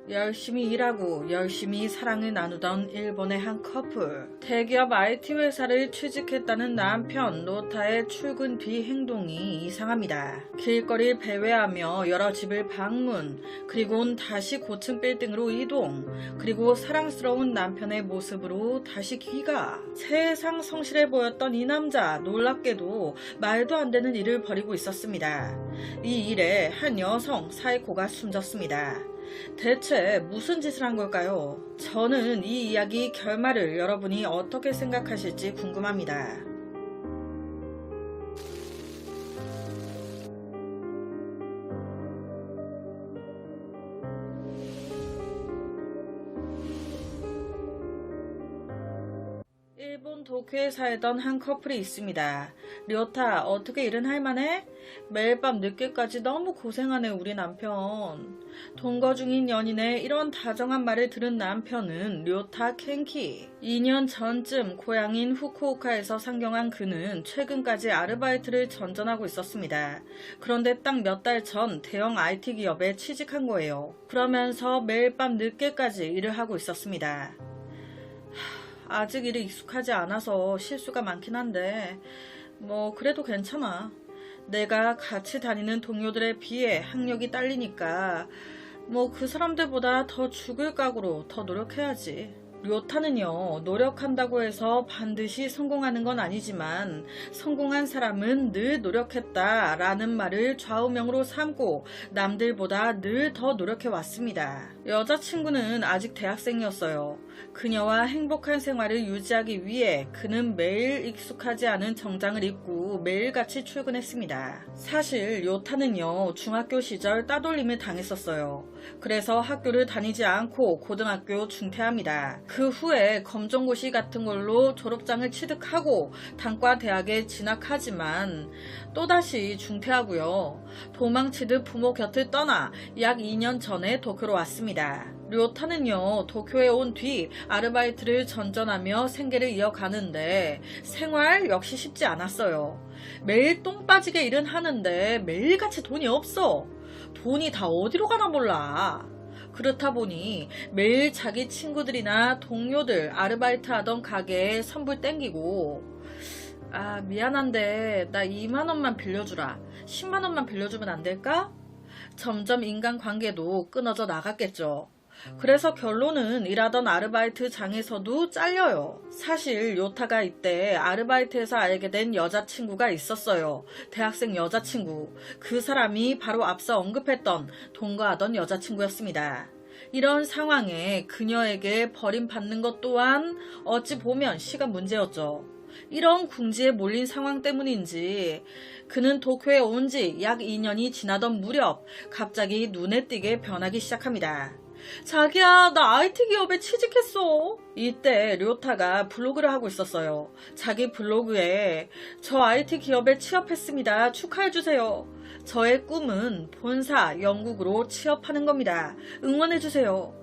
열심히 일하고 열심히 사랑을 나누던 일본의 한 커플. 대기업 IT 회사를 취직했다는 남편 로타의 출근 뒤 행동이 이상합니다. 길거리를 배회하며 여러 집을 방문, 그리고는 다시 고층 빌딩으로 이동, 그리고 사랑스러운 남편의 모습으로 다시 귀가. 세상 성실해 보였던 이 남자, 놀랍게도 말도 안 되는 일을 벌이고 있었습니다. 이 일에 한 여성 사이코가 숨졌습니다. 대체 무슨 짓을 한 걸까요? 저는 이 이야기 결말을 여러분이 어떻게 생각하실지 궁금합니다. 일본 도쿄에 살던 한 커플이 있습니다. 료타, 어떻게 일은 할만해? 매일 밤 늦게까지 너무 고생하네 우리 남편. 동거 중인 연인의 이런 다정한 말을 들은 남편은 료타 켄키. 2년 전쯤 고향인 후쿠오카에서 상경한 그는 최근까지 아르바이트를 전전하고 있었습니다. 그런데 딱 몇 달 전 대형 IT 기업에 취직한 거예요. 그러면서 매일 밤 늦게까지 일을 하고 있었습니다. 아직 일이 익숙하지 않아서 실수가 많긴 한데 그래도 괜찮아. 내가 같이 다니는 동료들에 비해 학력이 딸리니까 그 사람들보다 더 죽을 각오로 더 노력해야지. 료타는요, 노력한다고 해서 반드시 성공하는 건 아니지만 성공한 사람은 늘 노력했다 라는 말을 좌우명으로 삼고 남들보다 늘 더 노력해 왔습니다. 여자친구는 아직 대학생이었어요. 그녀와 행복한 생활을 유지하기 위해 그는 매일 익숙하지 않은 정장을 입고 매일같이 출근했습니다. 사실 료타는요, 중학교 시절 따돌림을 당했었어요. 그래서 학교를 다니지 않고 고등학교 중퇴합니다. 그 후에 검정고시 같은 걸로 졸업장을 취득하고 단과 대학에 진학하지만 또다시 중퇴하고요. 도망치듯 부모 곁을 떠나 약 2년 전에 도쿄로 왔습니다. 료타는요, 도쿄에 온 뒤 아르바이트를 전전하며 생계를 이어가는데 생활 역시 쉽지 않았어요. 매일 똥 빠지게 일은 하는데 매일같이 돈이 없어. 돈이 다 어디로 가나 몰라. 그렇다 보니 매일 자기 친구들이나 동료들 아르바이트 하던 가게에 선불 땡기고, 미안한데 나 2만원만 빌려주라. 10만원만 빌려주면 안 될까? 점점 인간관계도 끊어져 나갔겠죠. 그래서 결론은 일하던 아르바이트 장에서도 잘려요. 사실 요타가 이때 아르바이트에서 알게 된 여자친구가 있었어요. 대학생 여자친구. 그 사람이 바로 앞서 언급했던 동거하던 여자친구였습니다. 이런 상황에 그녀에게 버림받는 것 또한 어찌 보면 시간 문제였죠. 이런 궁지에 몰린 상황 때문인지 그는 도쿄에 온 지 약 2년이 지나던 무렵 갑자기 눈에 띄게 변하기 시작합니다. 자기야, 나 IT 기업에 취직했어. 이때 료타가 블로그를 하고 있었어요. 자기 블로그에 저 IT 기업에 취업했습니다. 축하해주세요. 저의 꿈은 본사, 영국으로 취업하는 겁니다. 응원해주세요.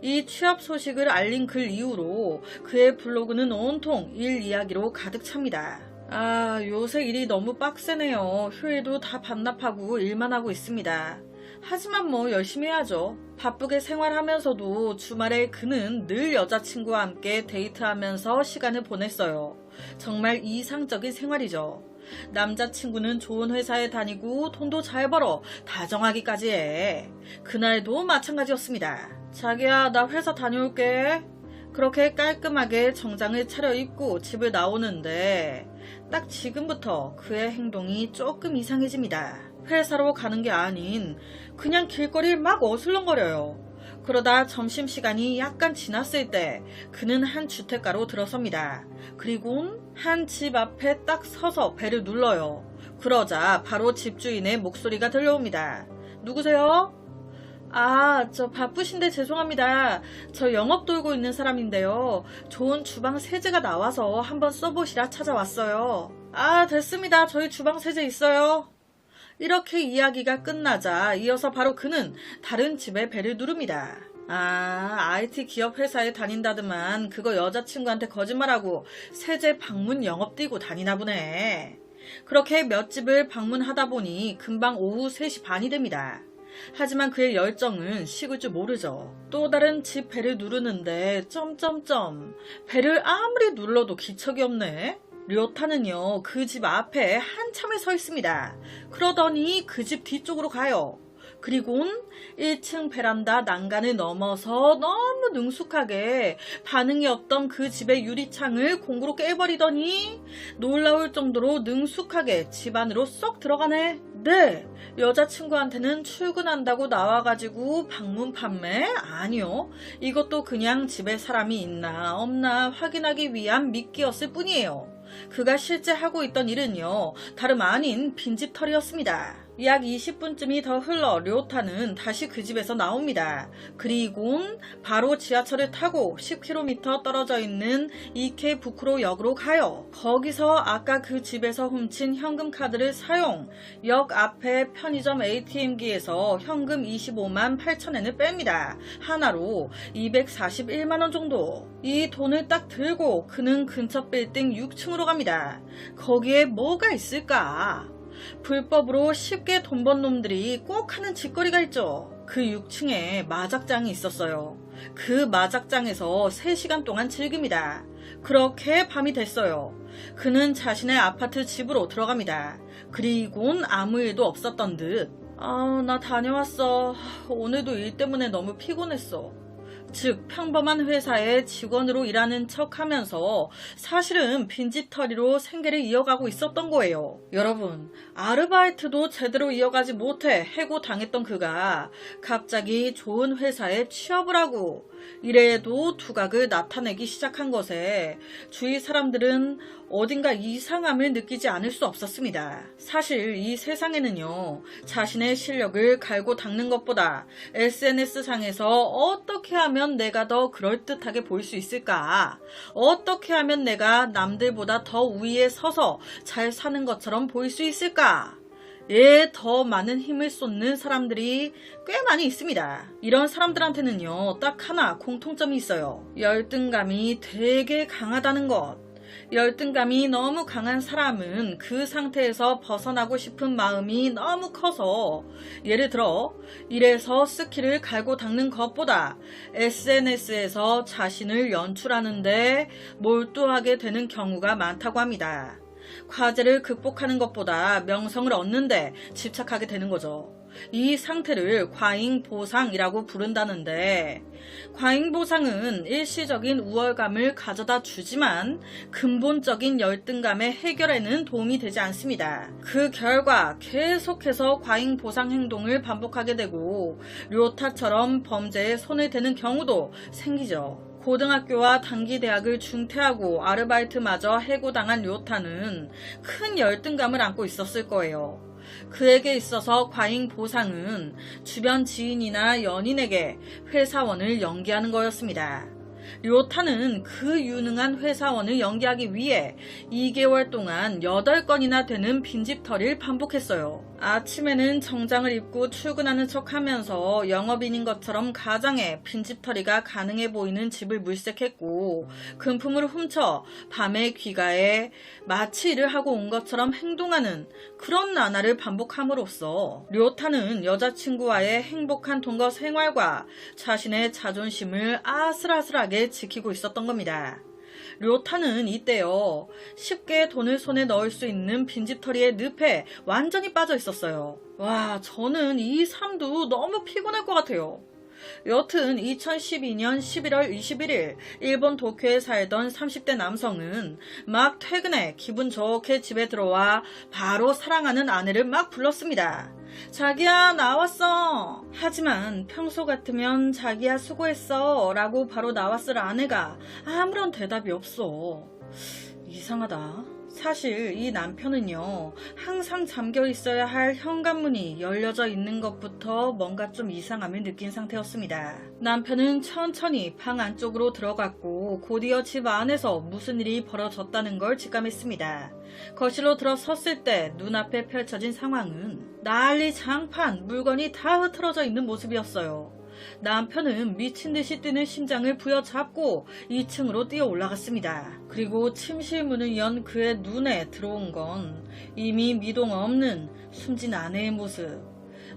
이 취업 소식을 알린 글 이후로 그의 블로그는 온통 일 이야기로 가득 찹니다. 요새 일이 너무 빡세네요. 휴일도 다 반납하고 일만 하고 있습니다. 하지만 열심히 해야죠. 바쁘게 생활하면서도 주말에 그는 늘 여자친구와 함께 데이트하면서 시간을 보냈어요. 정말 이상적인 생활이죠. 남자친구는 좋은 회사에 다니고 돈도 잘 벌어 다정하기까지 해. 그날도 마찬가지였습니다. 자기야, 나 회사 다녀올게. 그렇게 깔끔하게 정장을 차려입고 집을 나오는데 딱 지금부터 그의 행동이 조금 이상해집니다. 회사로 가는 게 아닌 그냥 길거리를 막 어슬렁거려요. 그러다 점심시간이 약간 지났을 때 그는 한 주택가로 들어섭니다. 그리곤 한 집 앞에 딱 서서 벨을 눌러요. 그러자 바로 집주인의 목소리가 들려옵니다. 누구세요? 저 바쁘신데 죄송합니다. 저 영업 돌고 있는 사람인데요. 좋은 주방 세제가 나와서 한번 써보시라 찾아왔어요. 됐습니다. 저희 주방 세제 있어요. 이렇게 이야기가 끝나자 이어서 바로 그는 다른 집에 벨을 누릅니다. IT 기업 회사에 다닌다더만 그거 여자친구한테 거짓말하고 세제 방문 영업 뛰고 다니나 보네. 그렇게 몇 집을 방문하다 보니 금방 오후 3시 반이 됩니다. 하지만 그의 열정은 식을 줄 모르죠. 또 다른 집 벨을 누르는데 벨을 아무리 눌러도 기척이 없네. 료타는요, 그 집 앞에 한참을 서 있습니다. 그러더니 그 집 뒤쪽으로 가요. 그리곤 1층 베란다 난간을 넘어서 너무 능숙하게 반응이 없던 그 집의 유리창을 공구로 깨버리더니 놀라울 정도로 능숙하게 집 안으로 쏙 들어가네. 네, 여자친구한테는 출근한다고 나와가지고 방문 판매? 아니요. 이것도 그냥 집에 사람이 있나 없나 확인하기 위한 미끼였을 뿐이에요. 그가 실제 하고 있던 일은요, 다름 아닌 빈집털이였습니다. 약 20분쯤이 더 흘러 료타는 다시 그 집에서 나옵니다. 그리곤 바로 지하철을 타고 10km 떨어져 있는 이케부쿠로 역으로 가요. 거기서 아까 그 집에서 훔친 현금 카드를 사용, 역 앞에 편의점 ATM기에서 현금 25만 8천엔을 뺍니다. 하나로 241만원 정도. 이 돈을 딱 들고 그는 근처 빌딩 6층으로 갑니다. 거기에 뭐가 있을까? 불법으로 쉽게 돈 번 놈들이 꼭 하는 짓거리가 있죠. 그 6층에 마작장이 있었어요. 그 마작장에서 3시간 동안 즐깁니다. 그렇게 밤이 됐어요. 그는 자신의 아파트 집으로 들어갑니다. 그리곤 아무 일도 없었던 듯. 나 다녀왔어. 오늘도 일 때문에 너무 피곤했어. 즉 평범한 회사의 직원으로 일하는 척하면서 사실은 빈집털이로 생계를 이어가고 있었던 거예요. 여러분, 아르바이트도 제대로 이어가지 못해 해고당했던 그가 갑자기 좋은 회사에 취업을 하고 이래도 두각을 나타내기 시작한 것에 주위 사람들은 어딘가 이상함을 느끼지 않을 수 없었습니다. 사실 이 세상에는요, 자신의 실력을 갈고 닦는 것보다 SNS상에서 어떻게 하면 내가 더 그럴듯하게 보일 수 있을까? 어떻게 하면 내가 남들보다 더 우위에 서서 잘 사는 것처럼 보일 수 있을까? 더 많은 힘을 쏟는 사람들이 꽤 많이 있습니다. 이런 사람들한테는요, 딱 하나 공통점이 있어요. 열등감이 되게 강하다는 것. 열등감이 너무 강한 사람은 그 상태에서 벗어나고 싶은 마음이 너무 커서, 예를 들어 일에서 스킬을 갈고 닦는 것보다 SNS에서 자신을 연출하는데 몰두하게 되는 경우가 많다고 합니다. 과제를 극복하는 것보다 명성을 얻는데 집착하게 되는 거죠. 이 상태를 과잉보상이라고 부른다는데, 과잉보상은 일시적인 우월감을 가져다 주지만 근본적인 열등감의 해결에는 도움이 되지 않습니다. 그 결과 계속해서 과잉보상 행동을 반복하게 되고 료타처럼 범죄에 손을 대는 경우도 생기죠. 고등학교와 단기 대학을 중퇴하고 아르바이트마저 해고당한 료타는 큰 열등감을 안고 있었을 거예요. 그에게 있어서 과잉 보상은 주변 지인이나 연인에게 회사원을 연기하는 거였습니다. 료타는 그 유능한 회사원을 연기하기 위해 2개월 동안 8건이나 되는 빈집털이를 반복했어요. 아침에는 정장을 입고 출근하는 척하면서 영업인인 것처럼 가장에 빈집털이가 가능해 보이는 집을 물색했고, 금품을 훔쳐 밤에 귀가해 마치 일을 하고 온 것처럼 행동하는 그런 나날을 반복함으로써 료타는 여자친구와의 행복한 동거 생활과 자신의 자존심을 아슬아슬하게 지키고 있었던 겁니다. 료타는 이때요, 쉽게 돈을 손에 넣을 수 있는 빈집털이의 늪에 완전히 빠져 있었어요. 와, 저는 이 삶도 너무 피곤할 것 같아요. 여튼 2012년 11월 21일 일본 도쿄에 살던 30대 남성은 막 퇴근해 기분 좋게 집에 들어와 바로 사랑하는 아내를 막 불렀습니다. 자기야, 나왔어. 하지만 평소 같으면 자기야, 수고했어 라고 바로 나왔을 아내가 아무런 대답이 없어. 이상하다. 사실 이 남편은요, 항상 잠겨 있어야 할 현관문이 열려져 있는 것부터 뭔가 좀 이상함을 느낀 상태였습니다. 남편은 천천히 방 안쪽으로 들어갔고 곧이어 집 안에서 무슨 일이 벌어졌다는 걸 직감했습니다. 거실로 들어섰을 때 눈앞에 펼쳐진 상황은 난리 장판, 물건이 다 흐트러져 있는 모습이었어요. 남편은 미친듯이 뛰는 심장을 부여잡고 2층으로 뛰어 올라갔습니다. 그리고 침실문을 연 그의 눈에 들어온 건 이미 미동 없는 숨진 아내의 모습.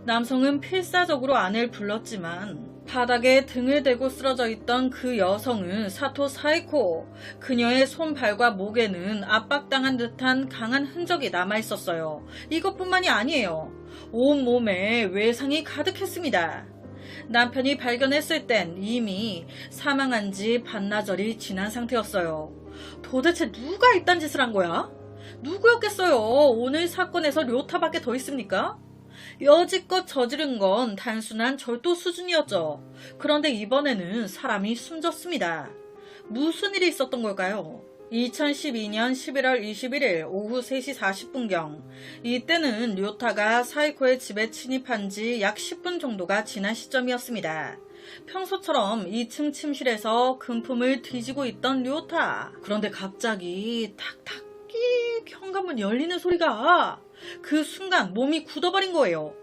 남성은 필사적으로 아내를 불렀지만 바닥에 등을 대고 쓰러져 있던 그 여성은 사토 사이코. 그녀의 손발과 목에는 압박당한 듯한 강한 흔적이 남아있었어요. 이것뿐만이 아니에요. 온몸에 외상이 가득했습니다. 남편이 발견했을 땐 이미 사망한 지 반나절이 지난 상태였어요. 도대체 누가 이딴 짓을 한 거야? 누구였겠어요? 오늘 사건에서 료타밖에 더 있습니까? 여지껏 저지른 건 단순한 절도 수준이었죠. 그런데 이번에는 사람이 숨졌습니다. 무슨 일이 있었던 걸까요? 2012년 11월 21일 오후 3시 40분경 이때는 료타가 사이코의 집에 침입한 지 약 10분 정도가 지난 시점이었습니다. 평소처럼 2층 침실에서 금품을 뒤지고 있던 료타. 그런데 갑자기 탁탁 끼익 현관문 열리는 소리가 그 순간 몸이 굳어버린 거예요.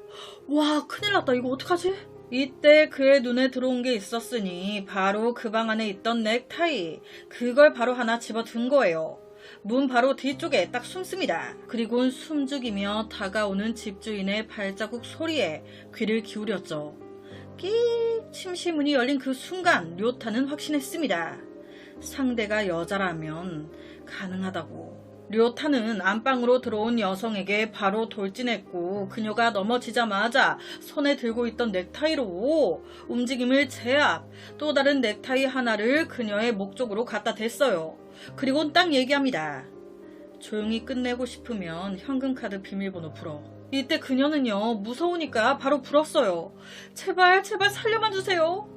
와, 큰일 났다. 이거 어떡하지? 이때 그의 눈에 들어온 게 있었으니 바로 그 방 안에 있던 넥타이. 그걸 바로 하나 집어든 거예요. 문 바로 뒤쪽에 딱 숨습니다. 그리고는 숨죽이며 다가오는 집주인의 발자국 소리에 귀를 기울였죠. 끼익 침실문이 열린 그 순간 료타는 확신했습니다. 상대가 여자라면 가능하다고. 료타는 안방으로 들어온 여성에게 바로 돌진했고 그녀가 넘어지자마자 손에 들고 있던 넥타이로 움직임을 제압, 또 다른 넥타이 하나를 그녀의 목 쪽으로 갖다 댔어요. 그리고는 딱 얘기합니다. 조용히 끝내고 싶으면 현금카드 비밀번호 불어. 이때 그녀는요 무서우니까 바로 불었어요. 제발 살려만 주세요.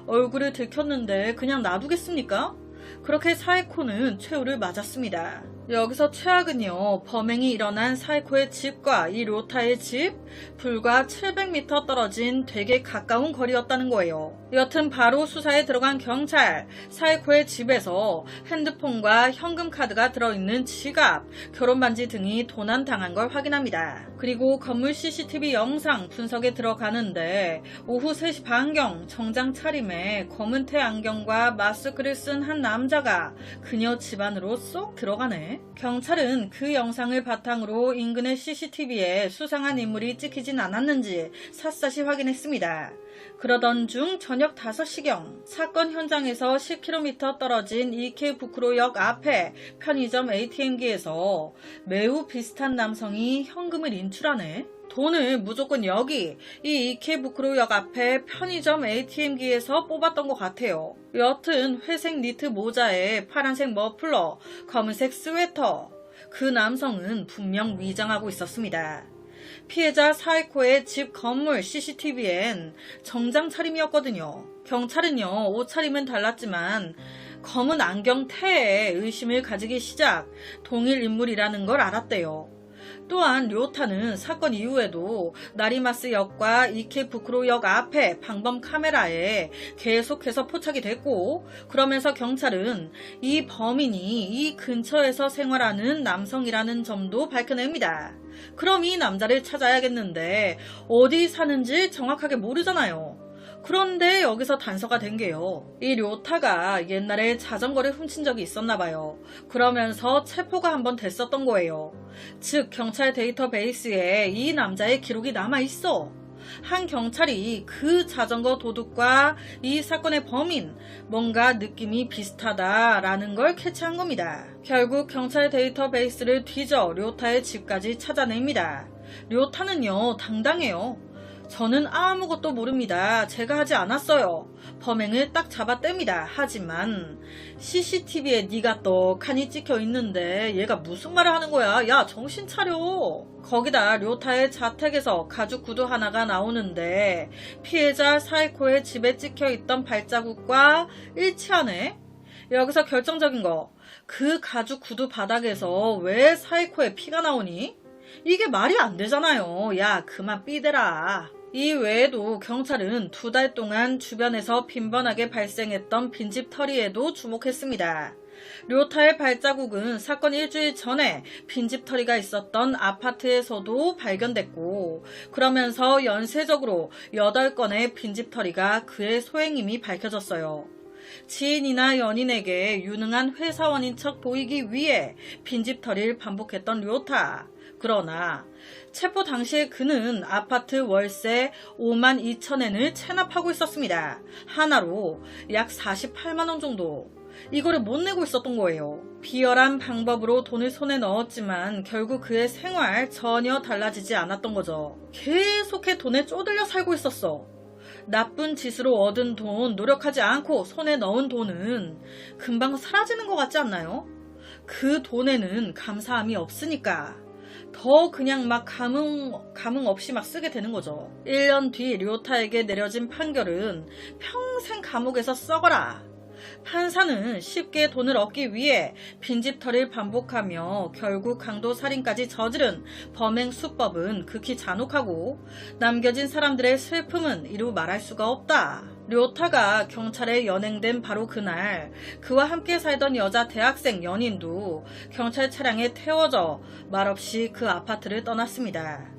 얼굴을 들켰는데 그냥 놔두겠습니까? 그렇게 사이코는 최후를 맞았습니다. 여기서 최악은요, 범행이 일어난 사이코의 집과 이 료타의 집 불과 700m 떨어진 되게 가까운 거리였다는 거예요. 여튼 바로 수사에 들어간 경찰, 사이코의 집에서 핸드폰과 현금카드가 들어있는 지갑, 결혼반지 등이 도난당한 걸 확인합니다. 그리고 건물 CCTV 영상 분석에 들어가는데 오후 3시 반경 정장 차림에 검은 테 안경과 마스크를 쓴 한 남자가 그녀 집 안으로 쏙 들어가네. 경찰은 그 영상을 바탕으로 인근의 CCTV에 수상한 인물이 찍히진 않았는지 샅샅이 확인했습니다. 그러던 중 저녁 5시경 사건 현장에서 10km 떨어진 이케부쿠로역 앞에 편의점 ATM기에서 매우 비슷한 남성이 현금을 인출하네. 돈을 무조건 여기 이 이케부쿠로역 앞에 편의점 ATM기에서 뽑았던 것 같아요. 여튼 회색 니트 모자에 파란색 머플러, 검은색 스웨터. 그 남성은 분명 위장하고 있었습니다. 피해자 사이코의 집 건물 CCTV엔 정장 차림이었거든요. 경찰은요, 옷차림은 달랐지만 검은 안경 태에 의심을 가지기 시작, 동일 인물이라는 걸 알았대요. 또한 료타는 사건 이후에도 나리마스역과 이케부쿠로역 앞에 방범 카메라에 계속해서 포착이 됐고, 그러면서 경찰은 이 범인이 이 근처에서 생활하는 남성이라는 점도 밝혀냅니다. 그럼 이 남자를 찾아야겠는데 어디 사는지 정확하게 모르잖아요. 그런데 여기서 단서가 된 게요. 이 료타가 옛날에 자전거를 훔친 적이 있었나 봐요. 그러면서 체포가 한번 됐었던 거예요. 즉 경찰 데이터베이스에 이 남자의 기록이 남아있어. 한 경찰이 그 자전거 도둑과 이 사건의 범인, 뭔가 느낌이 비슷하다라는 걸 캐치한 겁니다. 결국 경찰 데이터베이스를 뒤져 료타의 집까지 찾아냅니다. 료타는요, 당당해요. 저는 아무것도 모릅니다. 제가 하지 않았어요. 범행을 딱 잡아뗍니다. 하지만 CCTV에 네가 떡하니 찍혀 있는데 얘가 무슨 말을 하는 거야? 야, 정신 차려. 거기다 료타의 자택에서 가죽 구두 하나가 나오는데 피해자 사이코의 집에 찍혀 있던 발자국과 일치하네. 여기서 결정적인 거, 그 가죽 구두 바닥에서 왜 사이코의 피가 나오니? 이게 말이 안 되잖아요. 야, 그만 삐대라. 이 외에도 경찰은 2달 동안 주변에서 빈번하게 발생했던 빈집 털이에도 주목했습니다. 료타의 발자국은 사건 일주일 전에 빈집 털이가 있었던 아파트에서도 발견됐고, 그러면서 연쇄적으로 8건의 빈집 털이가 그의 소행임이 밝혀졌어요. 지인이나 연인에게 유능한 회사원인 척 보이기 위해 빈집 털이를 반복했던 료타. 그러나 체포 당시에 그는 아파트 월세 52,000엔을 체납하고 있었습니다. 하나로 약 48만원 정도. 이거를 못 내고 있었던 거예요. 비열한 방법으로 돈을 손에 넣었지만 결국 그의 생활 전혀 달라지지 않았던 거죠. 계속해 돈에 쪼들려 살고 있었어. 나쁜 짓으로 얻은 돈, 노력하지 않고 손에 넣은 돈은 금방 사라지는 것 같지 않나요? 그 돈에는 감사함이 없으니까 더 그냥 막 감흥 없이 막 쓰게 되는 거죠. 1년 뒤 료타에게 내려진 판결은 평생 감옥에서 썩어라. 판사는 쉽게 돈을 얻기 위해 빈집털이를 반복하며 결국 강도살인까지 저지른 범행 수법은 극히 잔혹하고 남겨진 사람들의 슬픔은 이루 말할 수가 없다. 료타가 경찰에 연행된 바로 그날 그와 함께 살던 여자 대학생 연인도 경찰 차량에 태워져 말없이 그 아파트를 떠났습니다.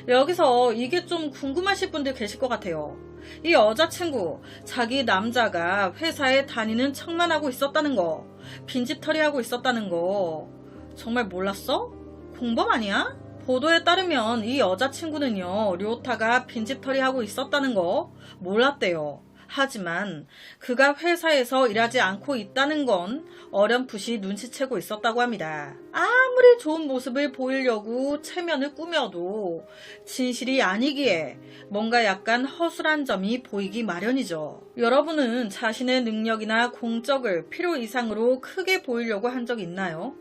여기서 이게 좀 궁금하실 분들 계실 것 같아요. 이 여자친구, 자기 남자가 회사에 다니는 척만 하고 있었다는 거, 빈집털이 하고 있었다는 거 정말 몰랐어? 공범 아니야? 보도에 따르면 이 여자친구는요, 료타가 빈집털이 하고 있었다는 거 몰랐대요. 하지만 그가 회사에서 일하지 않고 있다는 건 어렴풋이 눈치채고 있었다고 합니다. 아무리 좋은 모습을 보이려고 체면을 꾸며도 진실이 아니기에 뭔가 약간 허술한 점이 보이기 마련이죠. 여러분은 자신의 능력이나 공적을 필요 이상으로 크게 보이려고 한 적 있나요?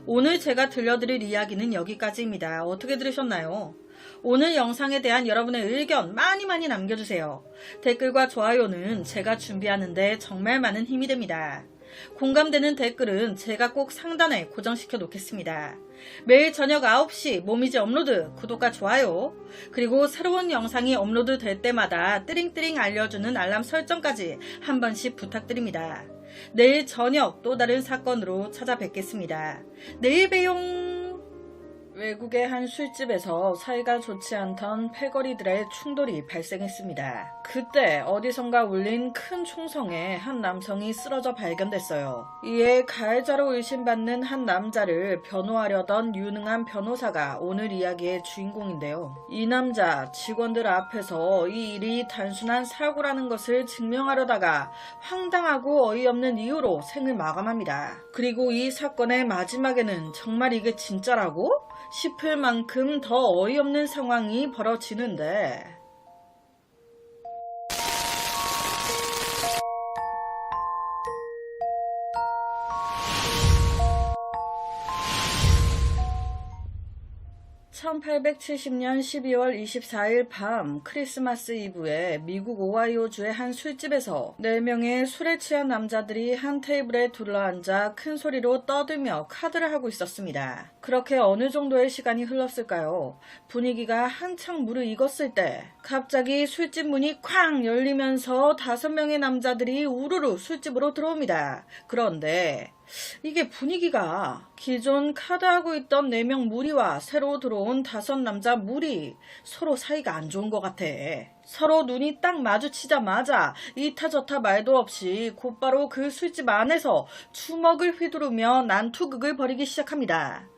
오늘 제가 들려드릴 이야기는 여기까지입니다. 어떻게 들으셨나요? 오늘 영상에 대한 여러분의 의견 많이 남겨주세요. 댓글과 좋아요는 제가 준비하는데 정말 많은 힘이 됩니다. 공감되는 댓글은 제가 꼭 상단에 고정시켜 놓겠습니다. 매일 저녁 9시 모미지 업로드 구독과 좋아요, 그리고 새로운 영상이 업로드 될 때마다 띠링띠링 알려주는 알람 설정까지 한 번씩 부탁드립니다. 내일 저녁 또 다른 사건으로 찾아뵙겠습니다. 내일 봬용. 외국의 한 술집에서 사이가 좋지 않던 패거리들의 충돌이 발생했습니다. 그때 어디선가 울린 큰 총성에 한 남성이 쓰러져 발견됐어요. 이에 가해자로 의심받는 한 남자를 변호하려던 유능한 변호사가 오늘 이야기의 주인공인데요. 이 남자 직원들 앞에서 이 일이 단순한 사고라는 것을 증명하려다가 황당하고 어이없는 이유로 생을 마감합니다. 그리고 이 사건의 마지막에는 정말 이게 진짜라고? 싶을 만큼 더 어이없는 상황이 벌어지는데, 1870년 12월 24일 밤 크리스마스 이브에 미국 오하이오주의 한 술집에서 4명의 술에 취한 남자들이 한 테이블에 둘러앉아 큰 소리로 떠들며 카드를 하고 있었습니다. 그렇게 어느 정도의 시간이 흘렀을까요? 분위기가 한창 무르익었을 때 갑자기 술집 문이 쾅 열리면서 5명의 남자들이 우르르 술집으로 들어옵니다. 그런데 이게 분위기가 기존 카드하고 있던 4명 무리와 새로 들어온 5남자 무리 서로 사이가 안 좋은 것 같아. 서로 눈이 딱 마주치자마자 이타저타 말도 없이 곧바로 그 술집 안에서 주먹을 휘두르며 난투극을 벌이기 시작합니다.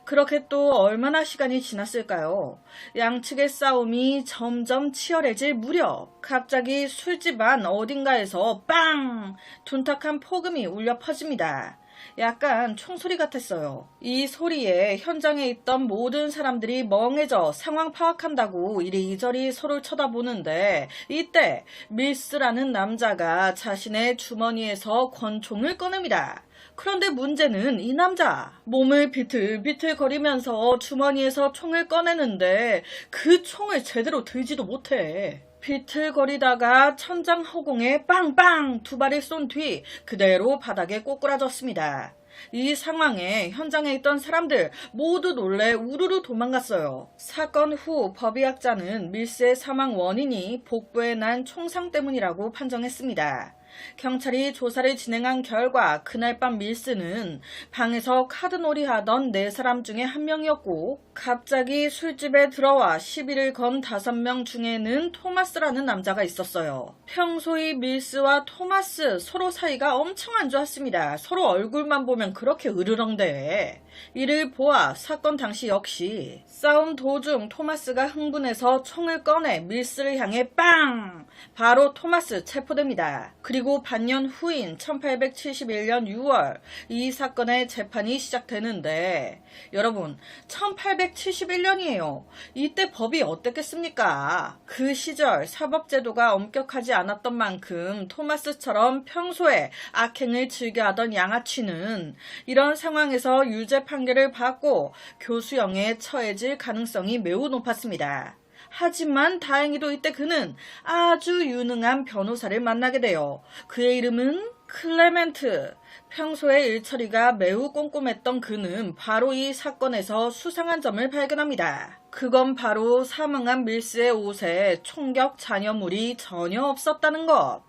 그렇게 또 얼마나 시간이 지났을까요? 양측의 싸움이 점점 치열해질 무렵 갑자기 술집 안 어딘가에서 빵! 둔탁한 폭음이 울려 퍼집니다. 약간 총소리 같았어요. 이 소리에 현장에 있던 모든 사람들이 멍해져 상황 파악한다고 이리저리 서로를 쳐다보는데, 이때 밀스라는 남자가 자신의 주머니에서 권총을 꺼냅니다. 그런데 문제는 이 남자 몸을 비틀비틀 거리면서 주머니에서 총을 꺼내는데 그 총을 제대로 들지도 못해. 비틀거리다가 천장 허공에 빵빵 2발을 쏜 뒤 그대로 바닥에 꼬꾸라졌습니다. 이 상황에 현장에 있던 사람들 모두 놀래 우르르 도망갔어요. 사건 후 법의학자는 밀스의 사망 원인이 복부에 난 총상 때문이라고 판정했습니다. 경찰이 조사를 진행한 결과 그날 밤 밀스는 방에서 카드놀이 하던 4사람 중에 한 명이었고 갑자기 술집에 들어와 시비를 건 5명 중에는 토마스라는 남자가 있었어요. 평소에 밀스와 토마스 서로 사이가 엄청 안 좋았습니다. 서로 얼굴만 보면 그렇게 으르렁대. 이를 보아 사건 당시 역시 싸움 도중 토마스가 흥분해서 총을 꺼내 밀스를 향해 빵! 바로 토마스 체포됩니다. 그리고 반년 후인 1871년 6월 이 사건의 재판이 시작되는데 여러분 1871년이에요. 이때 법이 어땠겠습니까? 그 시절 사법제도가 엄격하지 않았던 만큼 토마스처럼 평소에 악행을 즐겨하던 양아치는 이런 상황에서 유죄 판결을 받고 교수형에 처해질 가능성이 매우 높았습니다. 하지만 다행히도 이때 그는 아주 유능한 변호사를 만나게 돼요. 그의 이름은 클레멘트. 평소에 일처리가 매우 꼼꼼했던 그는 바로 이 사건에서 수상한 점을 발견합니다. 그건 바로 사망한 밀스의 옷에 총격 잔여물이 전혀 없었다는 것.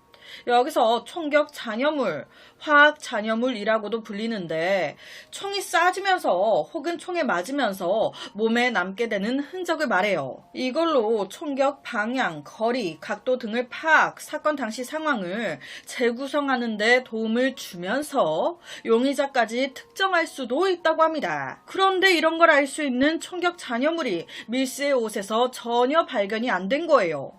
여기서 총격 잔여물, 화학 잔여물이라고도 불리는데 총이 쏴지면서 혹은 총에 맞으면서 몸에 남게 되는 흔적을 말해요. 이걸로 총격 방향, 거리, 각도 등을 파악, 사건 당시 상황을 재구성하는 데 도움을 주면서 용의자까지 특정할 수도 있다고 합니다. 그런데 이런 걸 알 수 있는 총격 잔여물이 밀스의 옷에서 전혀 발견이 안 된 거예요.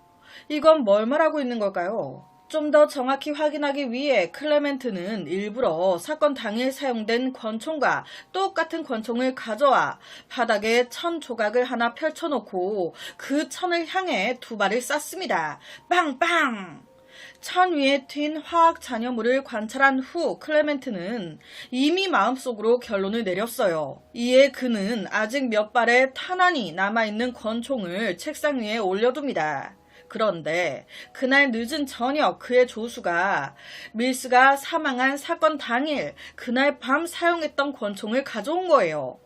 이건 뭘 말하고 있는 걸까요? 좀 더 정확히 확인하기 위해 클레멘트는 일부러 사건 당일 사용된 권총과 똑같은 권총을 가져와 바닥에 천 조각을 하나 펼쳐놓고 그 천을 향해 2발을 쐈습니다. 빵빵! 천 위에 튄 화학 잔여물을 관찰한 후 클레멘트는 이미 마음속으로 결론을 내렸어요. 이에 그는 아직 몇 발의 탄환이 남아있는 권총을 책상 위에 올려둡니다. 그런데 그날 늦은 저녁 그의 조수가 밀스가 사망한 사건 당일 그날 밤 사용했던 권총을 가져온 거예요.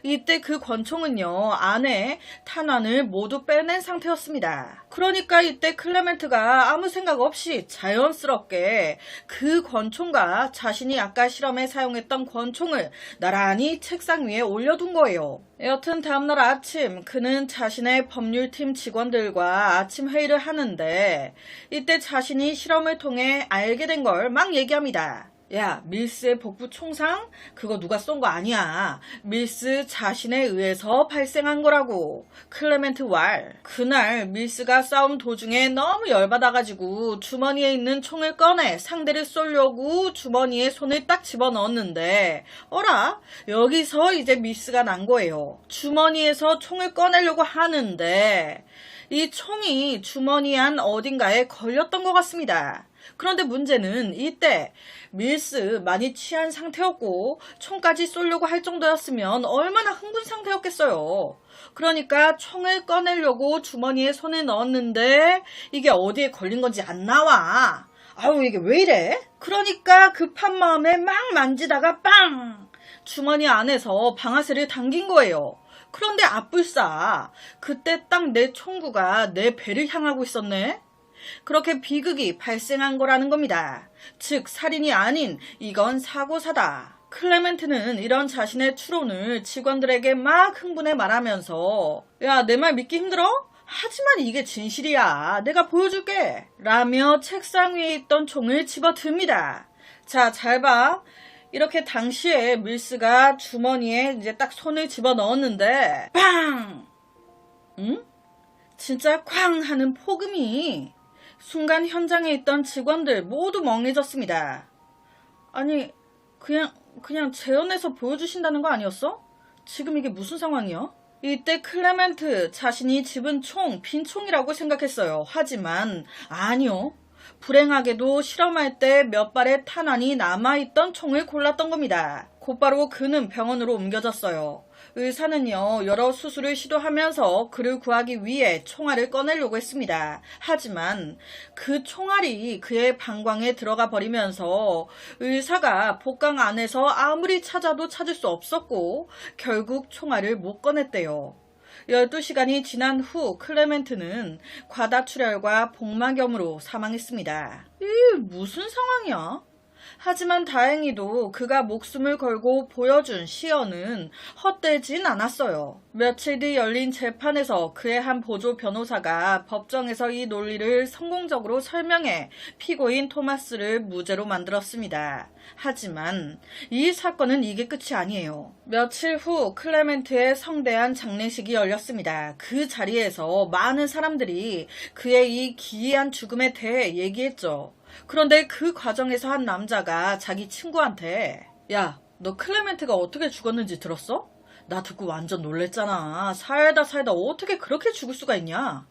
이때 그 권총은요 안에 탄환을 모두 빼낸 상태였습니다. 그러니까 이때 클레멘트가 아무 생각 없이 자연스럽게 그 권총과 자신이 아까 실험에 사용했던 권총을 나란히 책상 위에 올려둔 거예요. 여튼 다음날 아침 그는 자신의 법률팀 직원들과 아침 회의를 하는데 이때 자신이 실험을 통해 알게 된 걸 막 얘기합니다. 야, 밀스의 복부 총상? 그거 누가 쏜 거 아니야. 밀스 자신에 의해서 발생한 거라고. 클레멘트 왈. 그날 밀스가 싸움 도중에 너무 열받아가지고 주머니에 있는 총을 꺼내 상대를 쏘려고 주머니에 손을 딱 집어넣었는데 어라? 여기서 이제 밀스가 난 거예요. 주머니에서 총을 꺼내려고 하는데 이 총이 주머니 안 어딘가에 걸렸던 것 같습니다. 그런데 문제는 이때 밀스 많이 취한 상태였고 총까지 쏘려고 할 정도였으면 얼마나 흥분 상태였겠어요. 그러니까 총을 꺼내려고 주머니에 손을 넣었는데 이게 어디에 걸린 건지 안 나와. 아유 이게 왜 이래? 그러니까 급한 마음에 막 만지다가 빵! 주머니 안에서 방아쇠를 당긴 거예요. 그런데 앞불싸 그때 딱 내 총구가 내 배를 향하고 있었네. 그렇게 비극이 발생한 거라는 겁니다. 즉 살인이 아닌 이건 사고사다. 클레멘트는 이런 자신의 추론을 직원들에게 막 흥분해 말하면서 야, 내 말 믿기 힘들어? 하지만 이게 진실이야. 내가 보여줄게. 라며 책상 위에 있던 총을 집어듭니다. 자, 잘 봐. 이렇게 당시에 밀스가 주머니에 이제 딱 손을 집어넣었는데 빵! 응? 진짜 쾅 하는 폭음이 순간 현장에 있던 직원들 모두 멍해졌습니다. 아니 그냥 재현해서 보여주신다는 거 아니었어? 지금 이게 무슨 상황이야? 이때 클레멘트 자신이 집은 총, 빈 총이라고 생각했어요. 하지만 아니요. 불행하게도 실험할 때 몇 발의 탄환이 남아있던 총을 골랐던 겁니다. 곧바로 그는 병원으로 옮겨졌어요. 의사는요 여러 수술을 시도하면서 그를 구하기 위해 총알을 꺼내려고 했습니다. 하지만 그 총알이 그의 방광에 들어가 버리면서 의사가 복강 안에서 아무리 찾아도 찾을 수 없었고 결국 총알을 못 꺼냈대요. 12시간이 지난 후 클레멘트는 과다출혈과 복막염으로 사망했습니다. 이 무슨 상황이야? 하지만 다행히도 그가 목숨을 걸고 보여준 시연은 헛되진 않았어요. 며칠 뒤 열린 재판에서 그의 한 보조 변호사가 법정에서 이 논리를 성공적으로 설명해 피고인 토마스를 무죄로 만들었습니다. 하지만 이 사건은 이게 끝이 아니에요. 며칠 후 클레멘트의 성대한 장례식이 열렸습니다. 그 자리에서 많은 사람들이 그의 이 기이한 죽음에 대해 얘기했죠. 그런데 그 과정에서 한 남자가 자기 친구한테 야, 너 클레멘트가 어떻게 죽었는지 들었어? 나 듣고 완전 놀랬잖아. 살다 어떻게 그렇게 죽을 수가 있냐?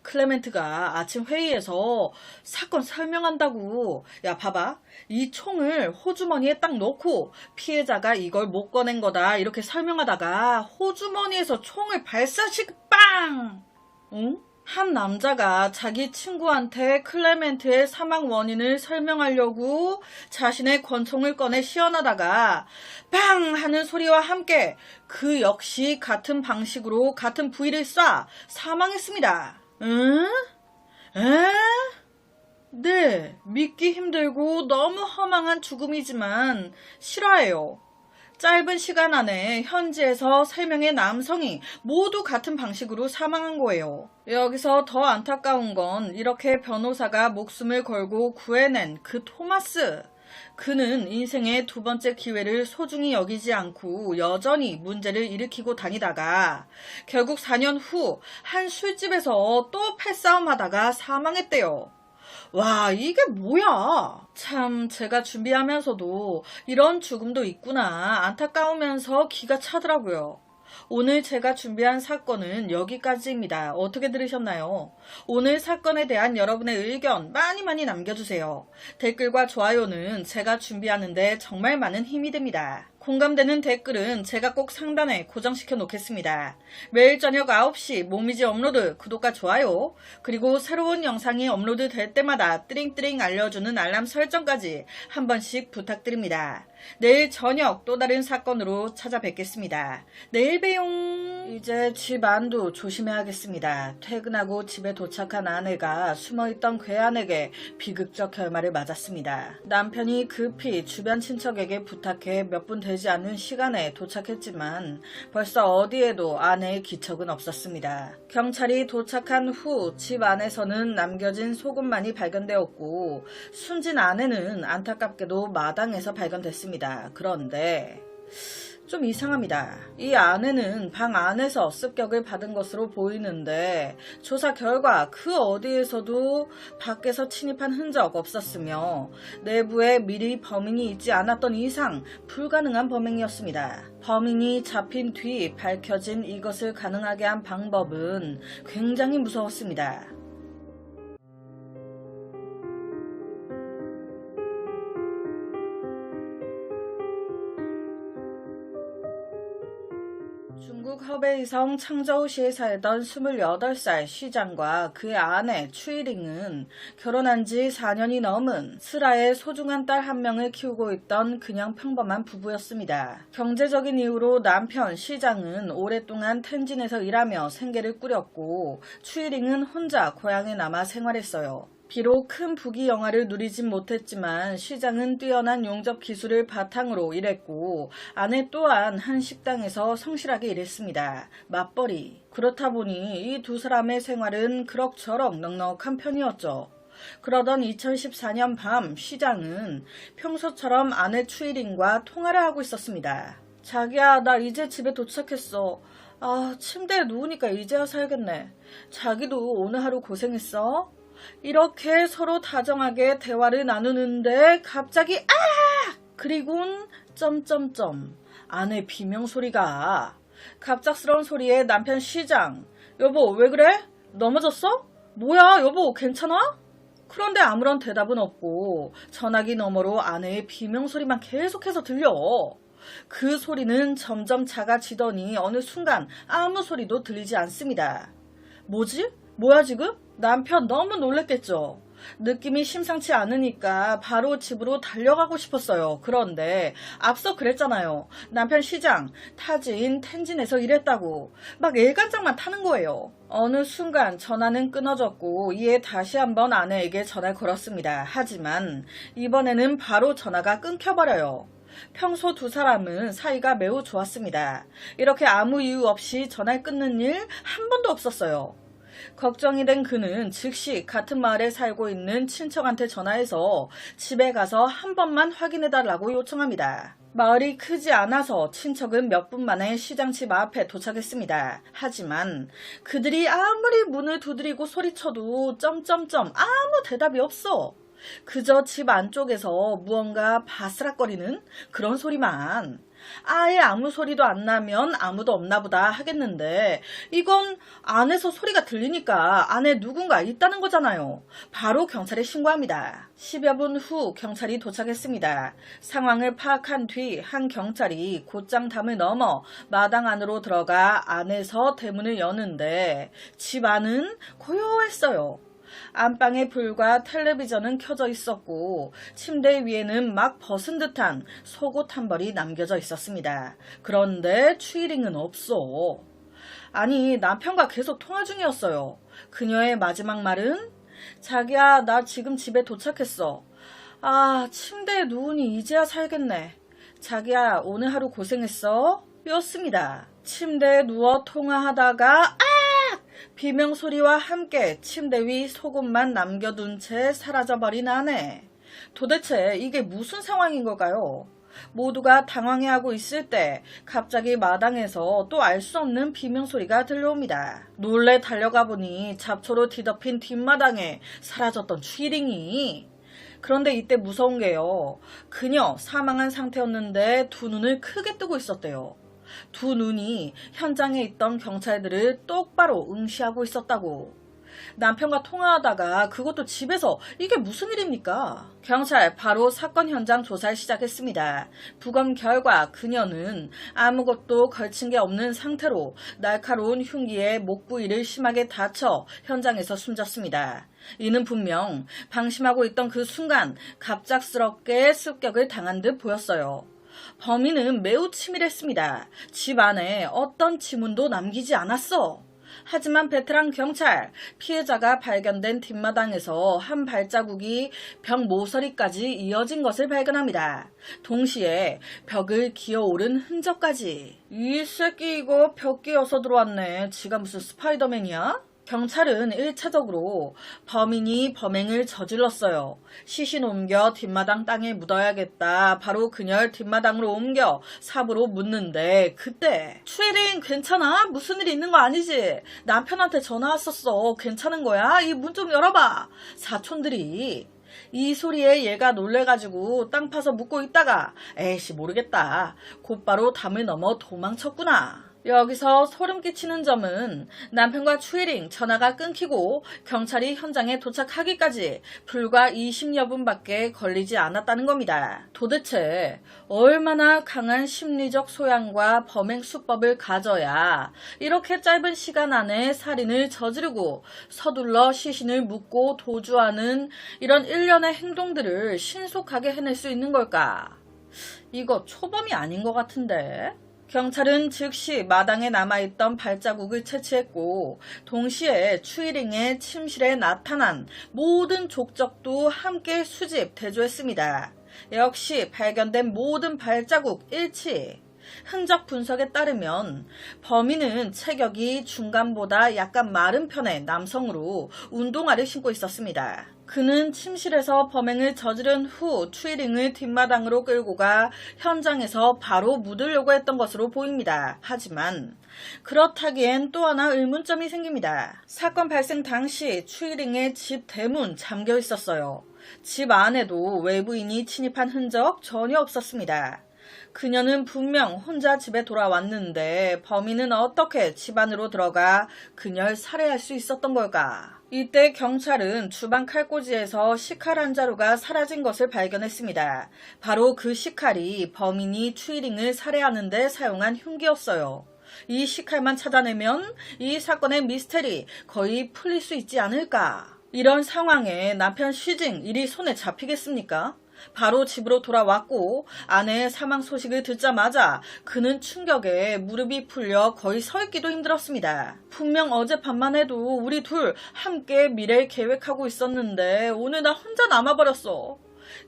클레멘트가 아침 회의에서 사건 설명한다고. 야, 봐봐. 이 총을 호주머니에 딱 넣고 피해자가 이걸 못 꺼낸 거다 이렇게 설명하다가 호주머니에서 총을 발사식 빵! 응? 한 남자가 자기 친구한테 클레멘트의 사망 원인을 설명하려고 자신의 권총을 꺼내 시연하다가 빵 하는 소리와 함께 그 역시 같은 방식으로 같은 부위를 쏴 사망했습니다. 응? 에? 네, 믿기 힘들고 너무 허망한 죽음이지만 실화예요. 짧은 시간 안에 현지에서 3명의 남성이 모두 같은 방식으로 사망한 거예요. 여기서 더 안타까운 건 이렇게 변호사가 목숨을 걸고 구해낸 그 토마스. 그는 인생의 2번째 기회를 소중히 여기지 않고 여전히 문제를 일으키고 다니다가 결국 4년 후 한 술집에서 또 패싸움하다가 사망했대요. 와, 이게 뭐야? 참, 제가 준비하면서도 이런 죽음도 있구나 안타까우면서 기가 차더라고요. 오늘 제가 준비한 사건은 여기까지입니다. 어떻게 들으셨나요? 오늘 사건에 대한 여러분의 의견 많이 남겨주세요. 댓글과 좋아요는 제가 준비하는데 정말 많은 힘이 됩니다. 공감되는 댓글은 제가 꼭 상단에 고정시켜 놓겠습니다. 매일 저녁 9시 모미지 업로드 구독과 좋아요, 그리고 새로운 영상이 업로드 될 때마다 띠링띠링 알려주는 알람 설정까지 한 번씩 부탁드립니다. 내일 저녁 또 다른 사건으로 찾아뵙겠습니다. 내일 봬용. 이제 집 안도 조심해야겠습니다. 퇴근하고 집에 도착한 아내가 숨어있던 괴한에게 비극적 결말을 맞았습니다. 남편이 급히 주변 친척에게 부탁해 몇 분 되지 않는 시간에 도착했지만 벌써 어디에도 아내의 기척은 없었습니다. 경찰이 도착한 후 집 안에서는 남겨진 소금만이 발견되었고 숨진 아내는 안타깝게도 마당에서 발견됐습니다. 그런데 좀 이상합니다. 이 아내는 방 안에서 습격을 받은 것으로 보이는데 조사 결과 그 어디에서도 밖에서 침입한 흔적 없었으며 내부에 미리 범인이 있지 않았던 이상 불가능한 범행이었습니다. 범인이 잡힌 뒤 밝혀진 이것을 가능하게 한 방법은 굉장히 무서웠습니다. 중국 허베이성 창저우시에 살던 28살 시장과 그의 아내 추이링은 결혼한 지 4년이 넘은 슬아의 소중한 딸 한 명을 키우고 있던 그냥 평범한 부부였습니다. 경제적인 이유로 남편 시장은 오랫동안 텐진에서 일하며 생계를 꾸렸고 추이링은 혼자 고향에 남아 생활했어요. 비록 큰 부귀 영화를 누리진 못했지만 시장은 뛰어난 용접 기술을 바탕으로 일했고 아내 또한 한 식당에서 성실하게 일했습니다. 맞벌이. 그렇다 보니 이 두 사람의 생활은 그럭저럭 넉넉한 편이었죠. 그러던 2014년 밤 시장은 평소처럼 아내 추이링과 통화를 하고 있었습니다. 자기야, 나 이제 집에 도착했어. 아, 침대에 누우니까 이제야 살겠네. 자기도 오늘 하루 고생했어? 이렇게 서로 다정하게 대화를 나누는데 갑자기 그리곤 점점점 아내 비명소리가. 갑작스러운 소리에 남편 시장, 여보 왜 그래? 넘어졌어? 뭐야 여보 괜찮아? 그런데 아무런 대답은 없고 전화기 너머로 아내의 비명소리만 계속해서 들려. 그 소리는 점점 작아지더니 어느 순간 아무 소리도 들리지 않습니다. 뭐지? 뭐야 지금? 남편 너무 놀랬겠죠. 느낌이 심상치 않으니까 바로 집으로 달려가고 싶었어요. 그런데 앞서 그랬잖아요. 남편 시장, 타지인 텐진에서 일했다고. 막 일간장만 타는 거예요. 어느 순간 전화는 끊어졌고 이에 다시 한번 아내에게 전화를 걸었습니다. 하지만 이번에는 바로 전화가 끊겨버려요. 평소 두 사람은 사이가 매우 좋았습니다. 이렇게 아무 이유 없이 전화를 끊는 일 한 번도 없었어요. 걱정이 된 그는 즉시 같은 마을에 살고 있는 친척한테 전화해서 집에 가서 한 번만 확인해달라고 요청합니다. 마을이 크지 않아서 친척은 몇 분 만에 시장집 앞에 도착했습니다. 하지만 그들이 아무리 문을 두드리고 소리쳐도 점점점 아무 대답이 없어. 그저 집 안쪽에서 무언가 바스락거리는 그런 소리만. 아예 아무 소리도 안 나면 아무도 없나 보다 하겠는데 이건 안에서 소리가 들리니까 안에 누군가 있다는 거잖아요. 바로 경찰에 신고합니다. 10여 분 후 경찰이 도착했습니다. 상황을 파악한 뒤 한 경찰이 곧장 담을 넘어 마당 안으로 들어가 안에서 대문을 여는데 집 안은 고요했어요. 안방에 불과 텔레비전은 켜져 있었고 침대 위에는 막 벗은 듯한 속옷 한 벌이 남겨져 있었습니다. 그런데 추이링은 없어. 아니, 남편과 계속 통화 중이었어요. 그녀의 마지막 말은 자기야, 나 지금 집에 도착했어. 아, 침대에 누우니 이제야 살겠네. 자기야, 오늘 하루 고생했어. 였습니다. 침대에 누워 통화하다가 비명소리와 함께 침대 위 속옷만 남겨둔 채 사라져버린 아내. 도대체 이게 무슨 상황인 걸까요? 모두가 당황해하고 있을 때 갑자기 마당에서 또 알 수 없는 비명소리가 들려옵니다. 놀래 달려가 보니 잡초로 뒤덮인 뒷마당에 사라졌던 추이링이. 그런데 이때 무서운 게요. 그녀 사망한 상태였는데 두 눈을 크게 뜨고 있었대요. 두 눈이 현장에 있던 경찰들을 똑바로 응시하고 있었다고. 남편과 통화하다가 그것도 집에서 이게 무슨 일입니까? 경찰 바로 사건 현장 조사를 시작했습니다. 부검 결과 그녀는 아무것도 걸친 게 없는 상태로 날카로운 흉기에 목 부위를 심하게 다쳐 현장에서 숨졌습니다. 이는 분명 방심하고 있던 그 순간 갑작스럽게 습격을 당한 듯 보였어요. 범인은 매우 치밀했습니다. 집 안에 어떤 지문도 남기지 않았어. 하지만 베테랑 경찰, 피해자가 발견된 뒷마당에서 한 발자국이 벽 모서리까지 이어진 것을 발견합니다. 동시에 벽을 기어오른 흔적까지. 이 새끼 이거 벽 끼어서 들어왔네. 지가 무슨 스파이더맨이야? 경찰은 1차적으로 범인이 범행을 저질렀어요. 시신 옮겨 뒷마당 땅에 묻어야겠다. 바로 그녀를 뒷마당으로 옮겨 삽으로 묻는데 그때 추이링 괜찮아? 무슨 일 있는 거 아니지? 남편한테 전화 왔었어. 괜찮은 거야? 이 문 좀 열어봐. 사촌들이. 이 소리에 얘가 놀래가지고 땅 파서 묻고 있다가 에이씨 모르겠다. 곧바로 담을 넘어 도망쳤구나. 여기서 소름 끼치는 점은 남편과 추이링 전화가 끊기고 경찰이 현장에 도착하기까지 불과 20여 분밖에 걸리지 않았다는 겁니다. 도대체 얼마나 강한 심리적 소양과 범행 수법을 가져야 이렇게 짧은 시간 안에 살인을 저지르고 서둘러 시신을 묻고 도주하는 이런 일련의 행동들을 신속하게 해낼 수 있는 걸까? 이거 초범이 아닌 것 같은데? 경찰은 즉시 마당에 남아있던 발자국을 채취했고 동시에 추이링의 침실에 나타난 모든 족적도 함께 수집, 대조했습니다. 역시 발견된 모든 발자국 일치. 흔적 분석에 따르면 범인은 체격이 중간보다 약간 마른 편의 남성으로 운동화를 신고 있었습니다. 그는 침실에서 범행을 저지른 후 추이링을 뒷마당으로 끌고 가 현장에서 바로 묻으려고 했던 것으로 보입니다. 하지만 그렇다기엔 또 하나 의문점이 생깁니다. 사건 발생 당시 추이링의 집 대문 잠겨 있었어요. 집 안에도 외부인이 침입한 흔적 전혀 없었습니다. 그녀는 분명 혼자 집에 돌아왔는데 범인은 어떻게 집 안으로 들어가 그녀를 살해할 수 있었던 걸까? 이때 경찰은 주방 칼꽂이에서 식칼 한 자루가 사라진 것을 발견했습니다. 바로 그 식칼이 범인이 추이링을 살해하는 데 사용한 흉기였어요. 이 식칼만 찾아내면 이 사건의 미스테리 거의 풀릴 수 있지 않을까? 이런 상황에 남편 쉬징 일이 손에 잡히겠습니까? 바로 집으로 돌아왔고 아내의 사망 소식을 듣자마자 그는 충격에 무릎이 풀려 거의 서 있기도 힘들었습니다. 분명 어젯밤만 해도 우리 둘 함께 미래를 계획하고 있었는데 오늘 나 혼자 남아버렸어.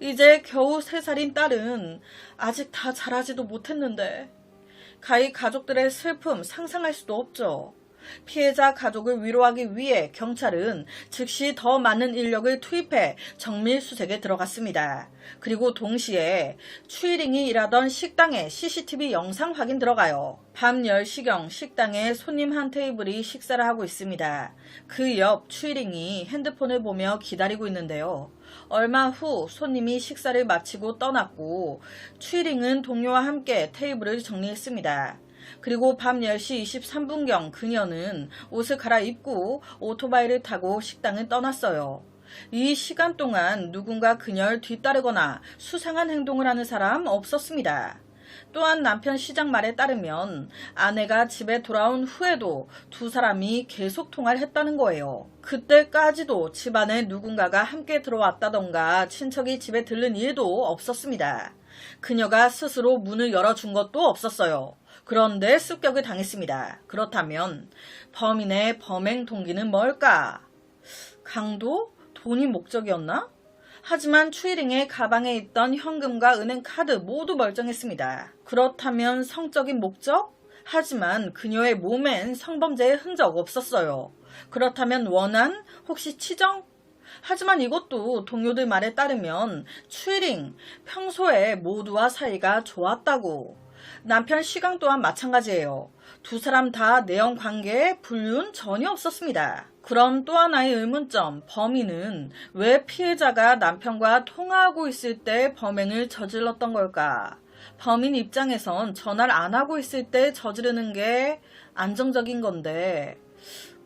이제 겨우 3살인 딸은 아직 다 자라지도 못했는데. 가히 가족들의 슬픔 상상할 수도 없죠. 피해자 가족을 위로하기 위해 경찰은 즉시 더 많은 인력을 투입해 정밀 수색에 들어갔습니다. 그리고 동시에 추이링이 일하던 식당에 CCTV 영상 확인 들어가요. 밤 10시경 식당에 손님 한 테이블이 식사를 하고 있습니다. 그 옆 추이링이 핸드폰을 보며 기다리고 있는데요. 얼마 후 손님이 식사를 마치고 떠났고 추이링은 동료와 함께 테이블을 정리했습니다. 그리고 밤 10시 23분경 그녀는 옷을 갈아입고 오토바이를 타고 식당을 떠났어요. 이 시간 동안 누군가 그녀를 뒤따르거나 수상한 행동을 하는 사람 없었습니다. 또한 남편 시장 말에 따르면 아내가 집에 돌아온 후에도 두 사람이 계속 통화를 했다는 거예요. 그때까지도 집안에 누군가가 함께 들어왔다던가 친척이 집에 들른 일도 없었습니다. 그녀가 스스로 문을 열어준 것도 없었어요. 그런데 습격을 당했습니다. 그렇다면 범인의 범행 동기는 뭘까? 강도? 돈이 목적이었나? 하지만 추이링의 가방에 있던 현금과 은행 카드 모두 멀쩡했습니다. 그렇다면 성적인 목적? 하지만 그녀의 몸엔 성범죄의 흔적 없었어요. 그렇다면 원한? 혹시 치정? 하지만 이것도 동료들 말에 따르면 추이링 평소에 모두와 사이가 좋았다고. 남편 시강 또한 마찬가지예요. 두 사람 다 내연 관계에 불륜 전혀 없었습니다. 그럼 또 하나의 의문점, 범인은 왜 피해자가 남편과 통화하고 있을 때 범행을 저질렀던 걸까? 범인 입장에선 전화를 안 하고 있을 때 저지르는 게 안정적인 건데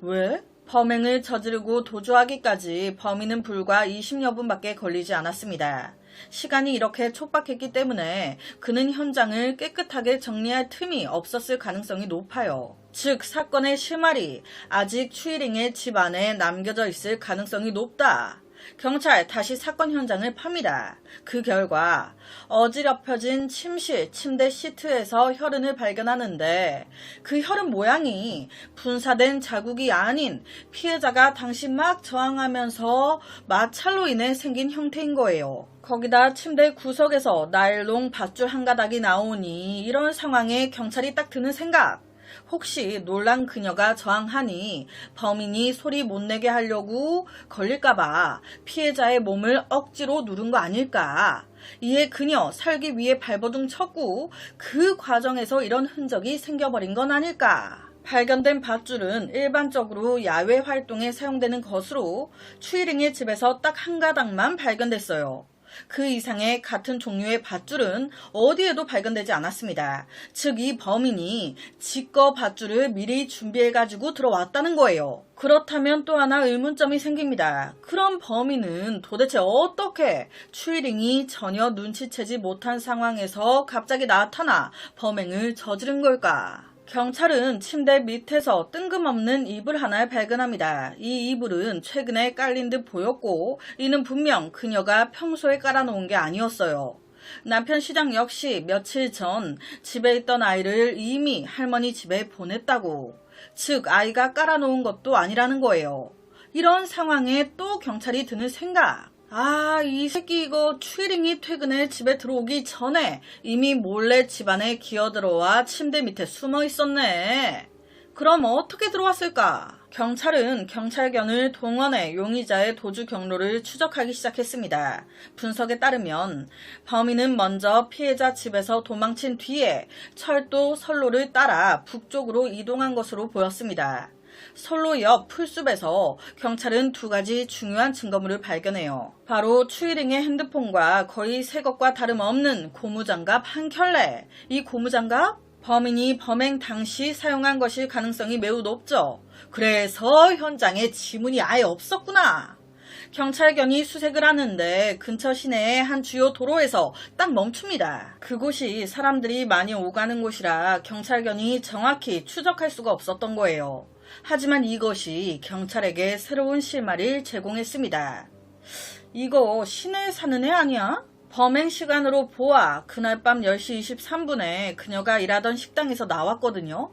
왜? 범행을 저지르고 도주하기까지 범인은 불과 20여 분밖에 걸리지 않았습니다. 시간이 이렇게 촉박했기 때문에 그는 현장을 깨끗하게 정리할 틈이 없었을 가능성이 높아요. 즉 사건의 실마리 아직 추이링의 집 안에 남겨져 있을 가능성이 높다. 경찰 다시 사건 현장을 팝니다. 그 결과 어지럽혀진 침실 침대 시트에서 혈흔을 발견하는데 그 혈흔 모양이 분사된 자국이 아닌 피해자가 당시 막 저항하면서 마찰로 인해 생긴 형태인 거예요. 거기다 침대 구석에서 나일론 밧줄 한 가닥이 나오니 이런 상황에 경찰이 딱 드는 생각. 혹시 놀란 그녀가 저항하니 범인이 소리 못 내게 하려고 걸릴까봐 피해자의 몸을 억지로 누른 거 아닐까. 이에 그녀 살기 위해 발버둥 쳤고 그 과정에서 이런 흔적이 생겨버린 건 아닐까. 발견된 밧줄은 일반적으로 야외 활동에 사용되는 것으로 추이링의 집에서 딱 한 가닥만 발견됐어요. 그 이상의 같은 종류의 밧줄은 어디에도 발견되지 않았습니다. 즉 이 범인이 지거 밧줄을 미리 준비해가지고 들어왔다는 거예요. 그렇다면 또 하나 의문점이 생깁니다. 그럼 범인은 도대체 어떻게 추이링이 전혀 눈치채지 못한 상황에서 갑자기 나타나 범행을 저지른 걸까? 경찰은 침대 밑에서 뜬금없는 이불 하나를 발견합니다. 이 이불은 최근에 깔린 듯 보였고 이는 분명 그녀가 평소에 깔아놓은 게 아니었어요. 남편 시장 역시 며칠 전 집에 있던 아이를 이미 할머니 집에 보냈다고. 즉 아이가 깔아놓은 것도 아니라는 거예요. 이런 상황에 또 경찰이 드는 생각. 이 새끼 이거 추이링이 퇴근해 집에 들어오기 전에 이미 몰래 집안에 기어들어와 침대 밑에 숨어 있었네. 그럼 어떻게 들어왔을까? 경찰은 경찰견을 동원해 용의자의 도주 경로를 추적하기 시작했습니다. 분석에 따르면 범인은 먼저 피해자 집에서 도망친 뒤에 철도 선로를 따라 북쪽으로 이동한 것으로 보였습니다. 선로 옆 풀숲에서 경찰은 두 가지 중요한 증거물을 발견해요. 바로 추이링의 핸드폰과 거의 새 것과 다름없는 고무장갑 한 켤레. 이 고무장갑? 범인이 범행 당시 사용한 것일 가능성이 매우 높죠. 그래서 현장에 지문이 아예 없었구나. 경찰견이 수색을 하는데 근처 시내의 한 주요 도로에서 딱 멈춥니다. 그곳이 사람들이 많이 오가는 곳이라 경찰견이 정확히 추적할 수가 없었던 거예요. 하지만 이것이 경찰에게 새로운 실마리를 제공했습니다. 이거 시내에 사는 애 아니야? 범행 시간으로 보아 그날 밤 10시 23분에 그녀가 일하던 식당에서 나왔거든요.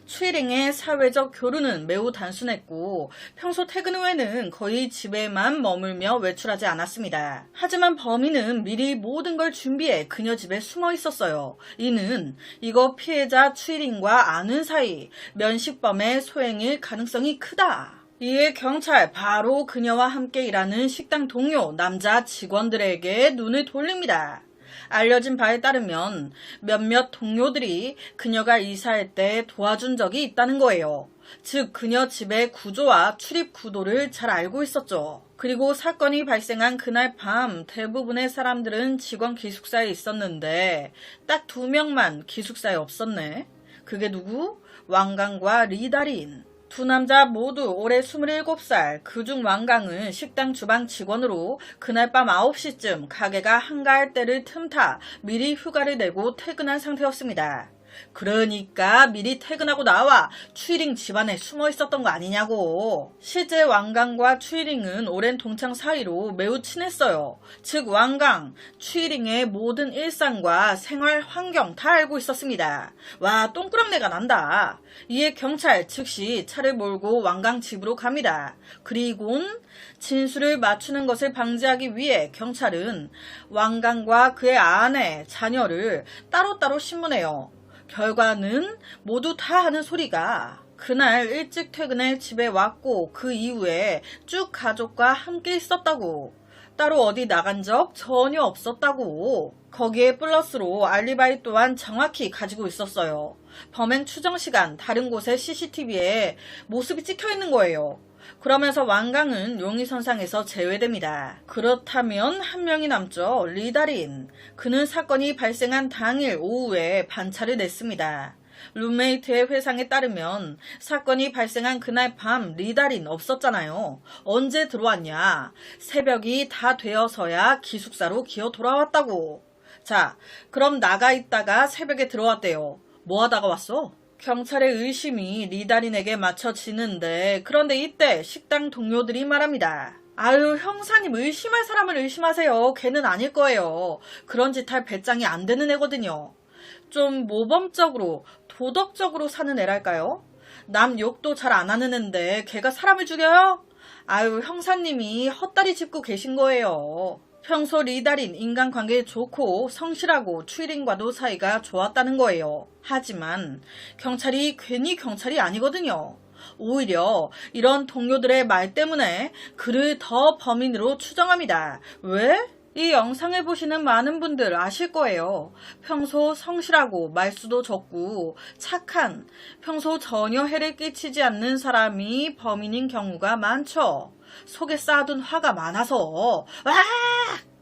추이링의 사회적 교류는 매우 단순했고 평소 퇴근 후에는 거의 집에만 머물며 외출하지 않았습니다. 하지만 범인은 미리 모든 걸 준비해 그녀 집에 숨어 있었어요. 이는 이거 피해자 추이링과 아는 사이 면식범의 소행일 가능성이 크다. 이에 경찰 바로 그녀와 함께 일하는 식당 동료 남자 직원들에게 눈을 돌립니다. 알려진 바에 따르면 몇몇 동료들이 그녀가 이사할 때 도와준 적이 있다는 거예요. 즉 그녀 집의 구조와 출입 구도를 잘 알고 있었죠. 그리고 사건이 발생한 그날 밤 대부분의 사람들은 직원 기숙사에 있었는데 딱 2명만 기숙사에 없었네. 그게 누구? 왕강과 리다린. 두 남자 모두 올해 27살, 그중 왕강은 식당 주방 직원으로 그날 밤 9시쯤 가게가 한가할 때를 틈타 미리 휴가를 내고 퇴근한 상태였습니다. 그러니까 미리 퇴근하고 나와 추이링 집안에 숨어 있었던 거 아니냐고. 실제 왕강과 추이링은 오랜 동창 사이로 매우 친했어요. 즉 왕강, 추이링의 모든 일상과 생활 환경 다 알고 있었습니다. 와, 똥꾸렁내가 난다. 이에 경찰 즉시 차를 몰고 왕강 집으로 갑니다. 그리곤 진술을 맞추는 것을 방지하기 위해 경찰은 왕강과 그의 아내, 자녀를 따로따로 신문해요. 결과는 모두 다 하는 소리가 그날 일찍 퇴근해 집에 왔고 그 이후에 쭉 가족과 함께 있었다고. 따로 어디 나간 적 전혀 없었다고. 거기에 플러스로 알리바이 또한 정확히 가지고 있었어요. 범행 추정 시간 다른 곳의 CCTV에 모습이 찍혀 있는 거예요. 그러면서 왕강은 용의선상에서 제외됩니다. 그렇다면 한 명이 남죠. 리다린. 그는 사건이 발생한 당일 오후에 반차를 냈습니다. 룸메이트의 회상에 따르면 사건이 발생한 그날 밤 리다린 없었잖아요. 언제 들어왔냐? 새벽이 다 되어서야 기숙사로 기어 돌아왔다고. 자, 그럼 나가 있다가 새벽에 들어왔대요. 뭐 하다가 왔어? 경찰의 의심이 리다린에게 맞춰지는데 그런데 이때 식당 동료들이 말합니다. 아유, 형사님 의심할 사람을 의심하세요. 걔는 아닐 거예요. 그런 짓 할 배짱이 안 되는 애거든요. 좀 모범적으로 도덕적으로 사는 애랄까요? 남 욕도 잘 안 하는 앤데 걔가 사람을 죽여요? 아유, 형사님이 헛다리 짚고 계신 거예요. 평소 리다린 인간관계 좋고 성실하고 추이링과도 사이가 좋았다는 거예요. 하지만 경찰이 괜히 경찰이 아니거든요. 오히려 이런 동료들의 말 때문에 그를 더 범인으로 추정합니다. 왜? 이 영상을 보시는 많은 분들 아실 거예요. 평소 성실하고 말수도 적고 착한, 평소 전혀 해를 끼치지 않는 사람이 범인인 경우가 많죠. 속에 쌓아둔 화가 많아서. 와!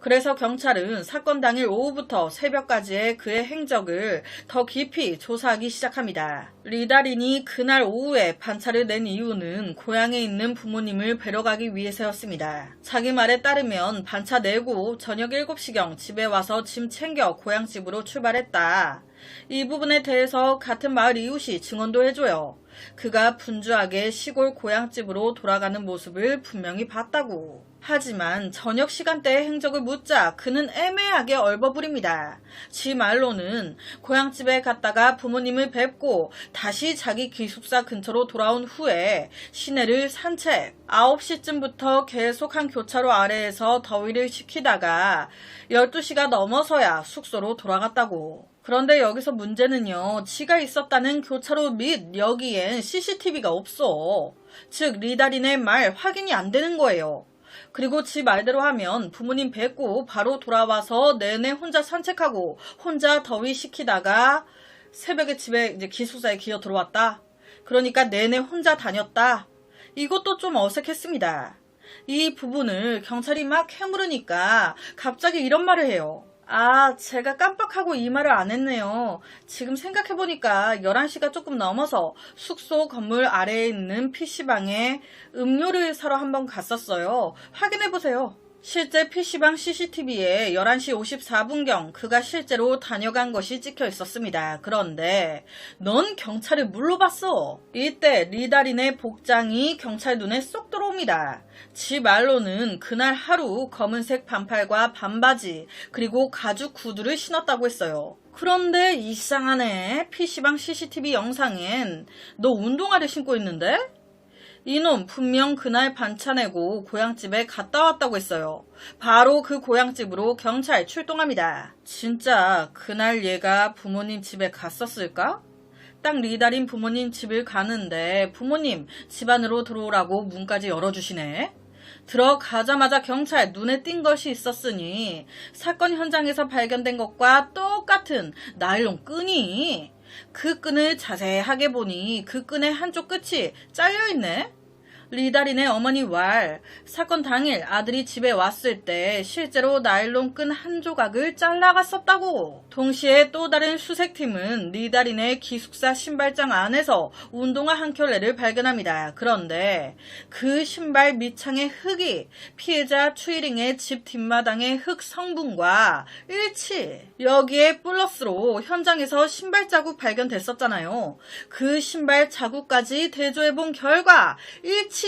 그래서 경찰은 사건 당일 오후부터 새벽까지의 그의 행적을 더 깊이 조사하기 시작합니다. 리다린이 그날 오후에 반차를 낸 이유는 고향에 있는 부모님을 뵈러 가기 위해서였습니다. 자기 말에 따르면 반차 내고 저녁 7시경 집에 와서 짐 챙겨 고향집으로 출발했다. 이 부분에 대해서 같은 마을 이웃이 증언도 해줘요. 그가 분주하게 시골 고향집으로 돌아가는 모습을 분명히 봤다고. 하지만 저녁 시간대의 행적을 묻자 그는 애매하게 얼버무립니다. 지 말로는 고향집에 갔다가 부모님을 뵙고 다시 자기 기숙사 근처로 돌아온 후에 시내를 산책, 9시쯤부터 계속 한 교차로 아래에서 더위를 식히다가 12시가 넘어서야 숙소로 돌아갔다고. 그런데 여기서 문제는요. 지가 있었다는 교차로 및 여기엔 CCTV가 없어. 즉 리다린의 말 확인이 안 되는 거예요. 그리고 지 말대로 하면 부모님 뵙고 바로 돌아와서 내내 혼자 산책하고 혼자 더위 식히다가 새벽에 집에 이제 기숙사에 기어 들어왔다. 그러니까 내내 혼자 다녔다. 이것도 좀 어색했습니다. 이 부분을 경찰이 막 캐물으니까 갑자기 이런 말을 해요. 아, 제가 깜빡하고 이 말을 안 했네요. 지금 생각해보니까 11시가 조금 넘어서 숙소 건물 아래에 있는 PC방에 음료를 사러 한번 갔었어요. 확인해보세요. 실제 PC방 CCTV에 11시 54분경 그가 실제로 다녀간 것이 찍혀 있었습니다. 그런데 넌 경찰을 뭘로 봤어? 이때 리다린의 복장이 경찰 눈에 쏙 들어옵니다. 지 말로는 그날 하루 검은색 반팔과 반바지 그리고 가죽 구두를 신었다고 했어요. 그런데 이상하네. PC방 CCTV 영상엔 너 운동화를 신고 있는데? 이놈 분명 그날 반차 내고 고향집에 갔다 왔다고 했어요. 바로 그 고향집으로 경찰 출동합니다. 진짜 그날 얘가 부모님 집에 갔었을까? 딱 리다린 부모님 집을 가는데 부모님 집 안으로 들어오라고 문까지 열어주시네. 들어가자마자 경찰 눈에 띈 것이 있었으니 사건 현장에서 발견된 것과 똑같은 나일론 끈이, 그 끈을 자세하게 보니 그 끈의 한쪽 끝이 잘려있네. 리다린의 어머니 왈, 사건 당일 아들이 집에 왔을 때 실제로 나일론 끈 한 조각을 잘라갔었다고. 동시에 또 다른 수색팀은 리다린의 기숙사 신발장 안에서 운동화 한 켤레를 발견합니다. 그런데 그 신발 밑창의 흙이 피해자 추이링의 집 뒷마당의 흙 성분과 일치. 여기에 플러스로 현장에서 신발 자국 발견됐었잖아요. 그 신발 자국까지 대조해본 결과 일치.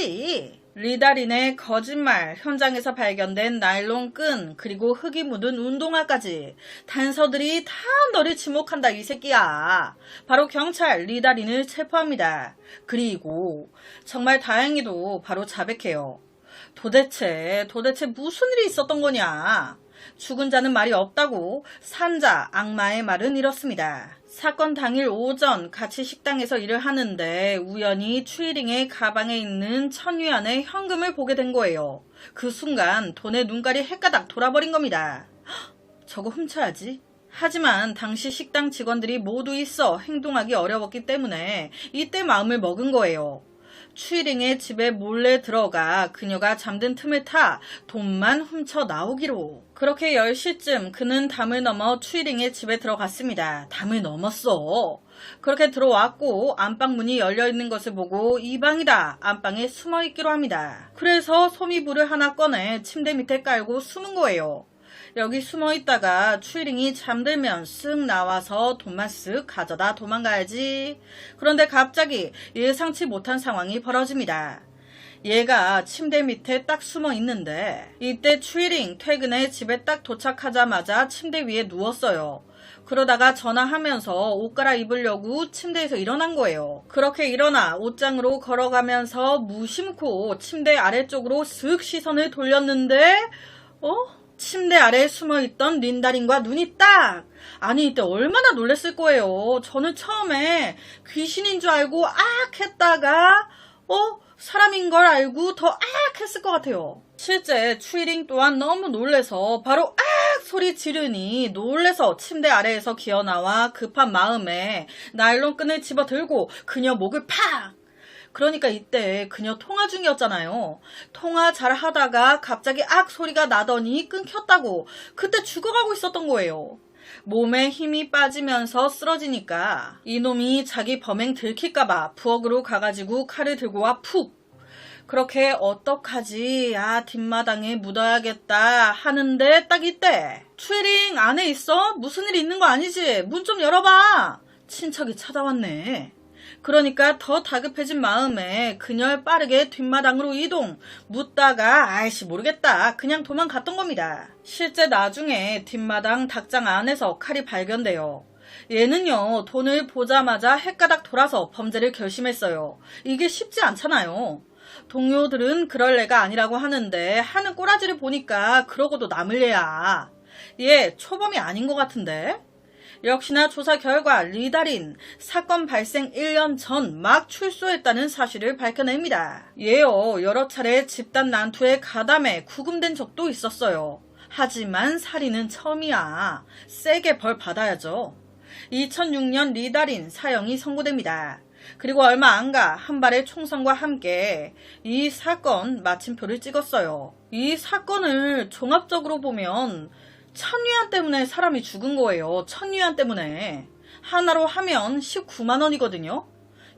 리다린의 거짓말, 현장에서 발견된 나일론 끈, 그리고 흙이 묻은 운동화까지 단서들이 다 너를 지목한다 이 새끼야. 바로 경찰 리다린을 체포합니다. 그리고 정말 다행히도 바로 자백해요. 도대체 무슨 일이 있었던 거냐. 죽은 자는 말이 없다고. 산자 악마의 말은 이렇습니다. 사건 당일 오전 같이 식당에서 일을 하는데 우연히 추이링의 가방에 있는 1,000위안의 현금을 보게 된 거예요. 그 순간 돈의 눈깔이 헷가닥 돌아버린 겁니다. 저거 훔쳐야지. 하지만 당시 식당 직원들이 모두 있어 행동하기 어려웠기 때문에 이때 마음을 먹은 거예요. 추이링의 집에 몰래 들어가 그녀가 잠든 틈을 타 돈만 훔쳐 나오기로. 그렇게 10시쯤 그는 담을 넘어 추이링의 집에 들어갔습니다. 담을 넘었어. 그렇게 들어왔고 안방 문이 열려있는 것을 보고 이 방이다. 안방에 숨어있기로 합니다. 그래서 소미불을 하나 꺼내 침대 밑에 깔고 숨은 거예요. 여기 숨어있다가 추이링이 잠들면 쓱 나와서 돈만 쓱 가져다 도망가야지. 그런데 갑자기 예상치 못한 상황이 벌어집니다. 얘가 침대 밑에 딱 숨어 있는데 이때 추이링 퇴근에 집에 딱 도착하자마자 침대 위에 누웠어요. 그러다가 전화하면서 옷 갈아입으려고 침대에서 일어난 거예요. 그렇게 일어나 옷장으로 걸어가면서 무심코 침대 아래쪽으로 슥 시선을 돌렸는데 침대 아래에 숨어있던 린다린과 눈이 딱! 아니 이때 얼마나 놀랬을 거예요. 저는 처음에 귀신인 줄 알고 했다가 사람인 걸 알고 더 했을 것 같아요. 실제 추이링 또한 너무 놀래서 바로 소리 지르니 놀래서 침대 아래에서 기어나와 급한 마음에 나일론 끈을 집어들고 그녀 목을 팍! 그러니까 이때 그녀 통화 중이었잖아요. 통화 잘 하다가 갑자기 소리가 나더니 끊겼다고. 그때 죽어가고 있었던 거예요. 몸에 힘이 빠지면서 쓰러지니까 이놈이 자기 범행 들킬까봐 부엌으로 가가지고 칼을 들고 와 푹. 그렇게 어떡하지? 뒷마당에 묻어야겠다 하는데 딱 이때 추이링 안에 있어? 무슨 일 있는 거 아니지? 문 좀 열어봐. 친척이 찾아왔네. 그러니까 더 다급해진 마음에 그녀를 빠르게 뒷마당으로 이동. 묻다가 모르겠다. 그냥 도망갔던 겁니다. 실제 나중에 뒷마당 닭장 안에서 칼이 발견돼요. 얘는요 돈을 보자마자 헷가닥 돌아서 범죄를 결심했어요. 이게 쉽지 않잖아요. 동료들은 그럴 애가 아니라고 하는데 하는 꼬라지를 보니까 그러고도 남을 애야. 얘 초범이 아닌 것 같은데? 역시나 조사 결과 리다린 사건 발생 1년 전 막 출소했다는 사실을 밝혀냅니다. 얘요 여러 차례 집단 난투에 가담해 구금된 적도 있었어요. 하지만 살인은 처음이야. 세게 벌 받아야죠. 2006년 리다린 사형이 선고됩니다. 그리고 얼마 안 가 한 발의 총성과 함께 이 사건 마침표를 찍었어요. 이 사건을 종합적으로 보면 1,000위안 때문에 사람이 죽은 거예요. 1,000위안 때문에. 하나로 하면 19만 원이거든요.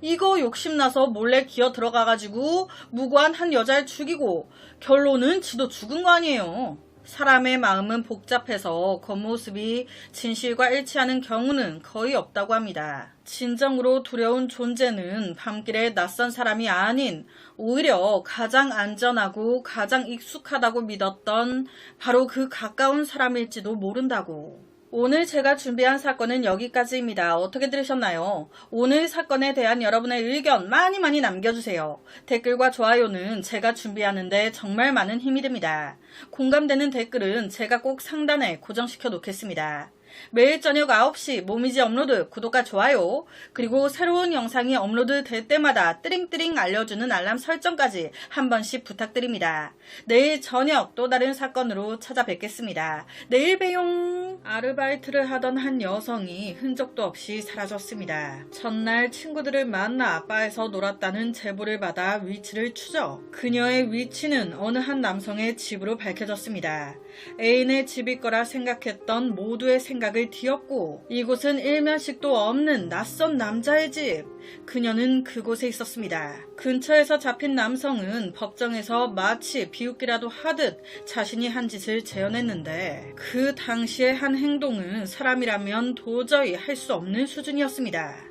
이거 욕심나서 몰래 기어 들어가가지고 무고한 한 여자를 죽이고 결론은 지도 죽은 거 아니에요. 사람의 마음은 복잡해서 겉모습이 진실과 일치하는 경우는 거의 없다고 합니다. 진정으로 두려운 존재는 밤길에 낯선 사람이 아닌 오히려 가장 안전하고 가장 익숙하다고 믿었던 바로 그 가까운 사람일지도 모른다고. 오늘 제가 준비한 사건은 여기까지입니다. 어떻게 들으셨나요? 오늘 사건에 대한 여러분의 의견 많이 남겨주세요. 댓글과 좋아요는 제가 준비하는데 정말 많은 힘이 됩니다. 공감되는 댓글은 제가 꼭 상단에 고정시켜 놓겠습니다. 매일 저녁 9시 모미지 업로드 구독과 좋아요, 그리고 새로운 영상이 업로드 될 때마다 띠링띠링 알려주는 알람 설정까지 한 번씩 부탁드립니다. 내일 저녁 또 다른 사건으로 찾아뵙겠습니다. 내일 봬용. 아르바이트를 하던 한 여성이 흔적도 없이 사라졌습니다. 전날 친구들을 만나 바에서 놀았다는 제보를 받아 위치를 추적. 그녀의 위치는 어느 한 남성의 집으로 밝혀졌습니다. 애인의 집일 거라 생각했던 모두의 생각을 뒤엎고 이곳은 일면식도 없는 낯선 남자의 집. 그녀는 그곳에 있었습니다. 근처에서 잡힌 남성은 법정에서 마치 비웃기라도 하듯 자신이 한 짓을 재현했는데 그 당시의 한 행동은 사람이라면 도저히 할 수 없는 수준이었습니다.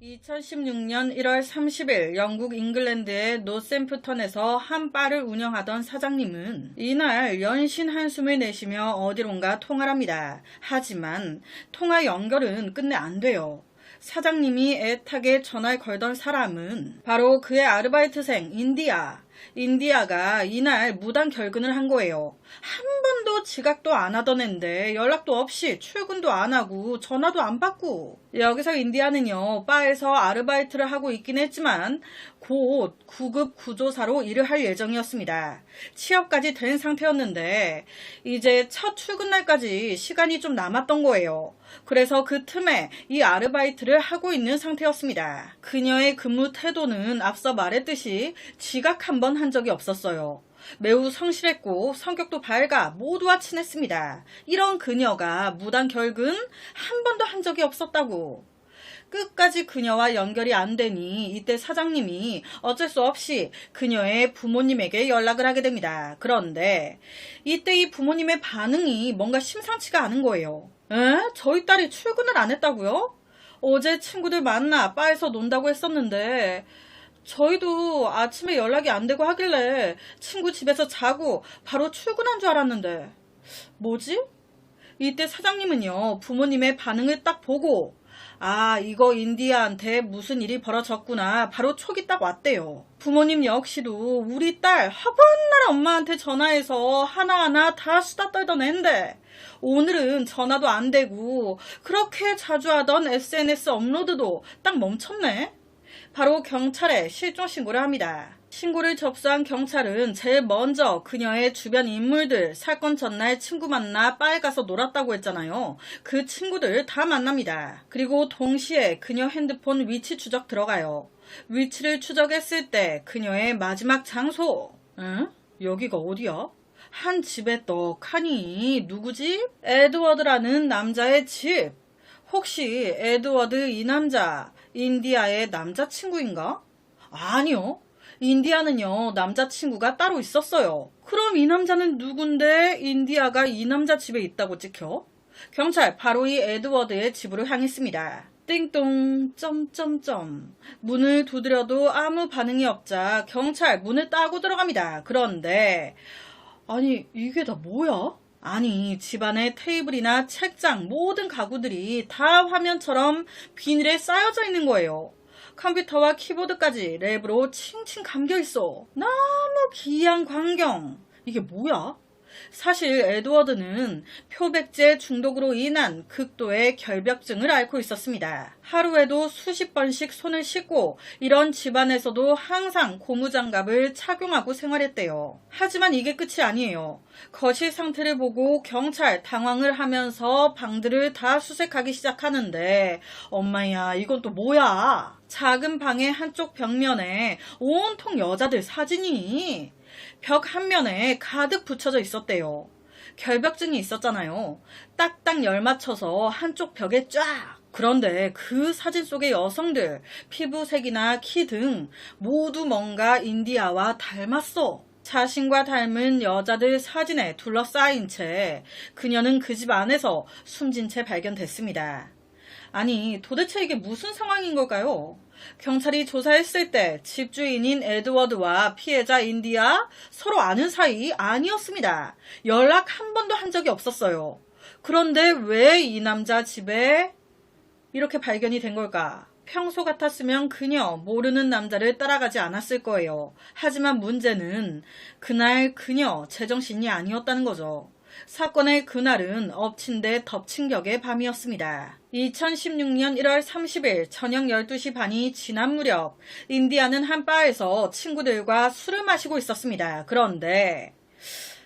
2016년 1월 30일 영국 잉글랜드의 노샘프턴에서 한 바를 운영하던 사장님은 이날 연신 한숨을 내쉬며 어디론가 통화를 합니다. 하지만 통화 연결은 끝내 안 돼요. 사장님이 애타게 전화를 걸던 사람은 바로 그의 아르바이트생 인디아가 이날 무단 결근을 한 거예요. 한 번도 지각도 안 하던 앤데 연락도 없이 출근도 안 하고 전화도 안 받고. 여기서 인디아는요, 바에서 아르바이트를 하고 있긴 했지만 곧 9급 구조사로 일을 할 예정이었습니다. 취업까지 된 상태였는데 이제 첫 출근날까지 시간이 좀 남았던 거예요. 그래서 그 틈에 이 아르바이트를 하고 있는 상태였습니다. 그녀의 근무 태도는 앞서 말했듯이 지각 한 번 한 적이 없었어요. 매우 성실했고 성격도 밝아 모두와 친했습니다. 이런 그녀가 무단 결근 한 번도 한 적이 없었다고. 끝까지 그녀와 연결이 안 되니 이때 사장님이 어쩔 수 없이 그녀의 부모님에게 연락을 하게 됩니다. 그런데 이때 이 부모님의 반응이 뭔가 심상치가 않은 거예요. 저희 딸이 출근을 안 했다고요? 어제 친구들 만나 바에서 논다고 했었는데 저희도 아침에 연락이 안 되고 하길래 친구 집에서 자고 바로 출근한 줄 알았는데 뭐지? 이때 사장님은요, 부모님의 반응을 딱 보고 이거 인디아한테 무슨 일이 벌어졌구나 바로 촉이 딱 왔대요. 부모님 역시도 우리 딸 허번날 엄마한테 전화해서 하나하나 다 수다 떨던 앤데 오늘은 전화도 안 되고 그렇게 자주 하던 SNS 업로드도 딱 멈췄네. 바로 경찰에 실종 신고를 합니다. 신고를 접수한 경찰은 제일 먼저 그녀의 주변 인물들, 사건 전날 친구 만나 바에 가서 놀았다고 했잖아요. 그 친구들 다 만납니다. 그리고 동시에 그녀 핸드폰 위치 추적 들어가요. 위치를 추적했을 때 그녀의 마지막 장소. 여기가 어디야? 한 집에 떡하니 누구지? 에드워드라는 남자의 집. 혹시 에드워드 이 남자 인디아의 남자친구인가? 아니요. 인디아는요, 남자친구가 따로 있었어요. 그럼 이 남자는 누군데 인디아가 이 남자 집에 있다고 찍혀? 경찰 바로 이 에드워드의 집으로 향했습니다. 띵동 점점점. 문을 두드려도 아무 반응이 없자 경찰 문을 따고 들어갑니다. 그런데 아니 이게 다 뭐야? 아니 집안의 테이블이나 책장 모든 가구들이 다 화면처럼 비닐에 쌓여져 있는 거예요. 컴퓨터와 키보드까지 랩으로 칭칭 감겨있어. 너무 기이한 광경. 이게 뭐야? 사실 에드워드는 표백제 중독으로 인한 극도의 결벽증을 앓고 있었습니다. 하루에도 수십 번씩 손을 씻고 이런 집안에서도 항상 고무장갑을 착용하고 생활했대요. 하지만 이게 끝이 아니에요. 거실 상태를 보고 경찰 당황을 하면서 방들을 다 수색하기 시작하는데 엄마야 이건 또 뭐야? 작은 방의 한쪽 벽면에 온통 여자들 사진이 벽 한 면에 가득 붙여져 있었대요. 결벽증이 있었잖아요. 딱딱 열 맞춰서 한쪽 벽에 쫙. 그런데 그 사진 속의 여성들 피부색이나 키 등 모두 뭔가 인디아와 닮았어. 자신과 닮은 여자들 사진에 둘러싸인 채 그녀는 그 집 안에서 숨진 채 발견됐습니다. 아니 도대체 이게 무슨 상황인 걸까요? 경찰이 조사했을 때 집주인인 에드워드와 피해자 인디아 서로 아는 사이 아니었습니다. 연락 한 번도 한 적이 없었어요. 그런데 왜 이 남자 집에 이렇게 발견이 된 걸까? 평소 같았으면 그녀 모르는 남자를 따라가지 않았을 거예요. 하지만 문제는 그날 그녀 제정신이 아니었다는 거죠. 사건의 그날은 엎친 데 덮친 격의 밤이었습니다. 2016년 1월 30일 저녁 12시 반이 지난 무렵 인디아는 한 바에서 친구들과 술을 마시고 있었습니다. 그런데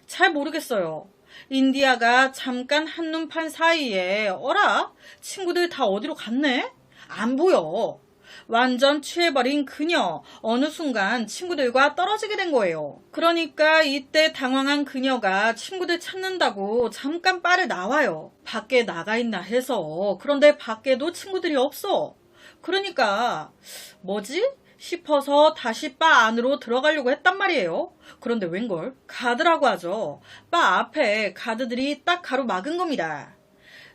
잘 모르겠어요. 인디아가 잠깐 한눈 판 사이에 어라? 친구들 다 어디로 갔네? 안 보여. 완전 취해버린 그녀 어느 순간 친구들과 떨어지게 된 거예요. 그러니까 이때 당황한 그녀가 친구들 찾는다고 잠깐 바를 나와요. 밖에 나가 있나 해서. 그런데 밖에도 친구들이 없어. 그러니까 뭐지? 싶어서 다시 바 안으로 들어가려고 했단 말이에요. 그런데 웬걸? 가드라고 하죠. 바 앞에 가드들이 딱 가로막은 겁니다.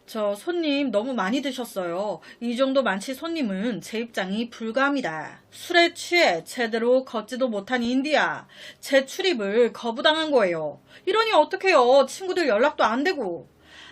저 손님 너무 많이 드셨어요. 이 정도 많지 손님은 제 입장이 불가합니다. 술에 취해 제대로 걷지도 못한 인디아. 제 출입을 거부당한 거예요. 이러니 어떡해요. 친구들 연락도 안 되고.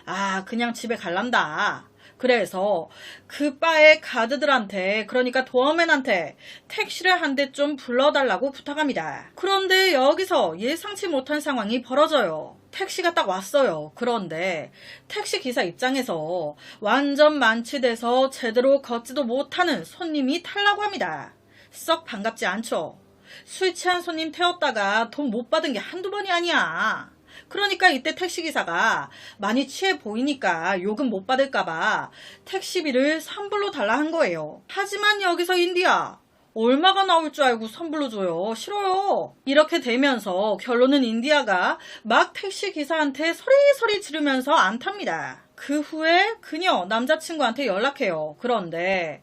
아 그냥 집에 갈란다. 그래서 그 바의 가드들한테 그러니까 도어맨한테 택시를 한 대 좀 불러달라고 부탁합니다. 그런데 여기서 예상치 못한 상황이 벌어져요. 택시가 딱 왔어요. 그런데 택시 기사 입장에서 완전 만취돼서 제대로 걷지도 못하는 손님이 타려고 합니다. 썩 반갑지 않죠. 술 취한 손님 태웠다가 돈 못 받은 게 한두 번이 아니야. 그러니까 이때 택시기사가 많이 취해 보이니까 요금 못 받을까봐 택시비를 선불로 달라 한 거예요. 하지만 여기서 인디아 얼마가 나올 줄 알고 선불로 줘요. 싫어요. 이렇게 되면서 결론은 인디아가 막 택시기사한테 소리소리 지르면서 안 탑니다. 그 후에 그녀 남자친구한테 연락해요. 그런데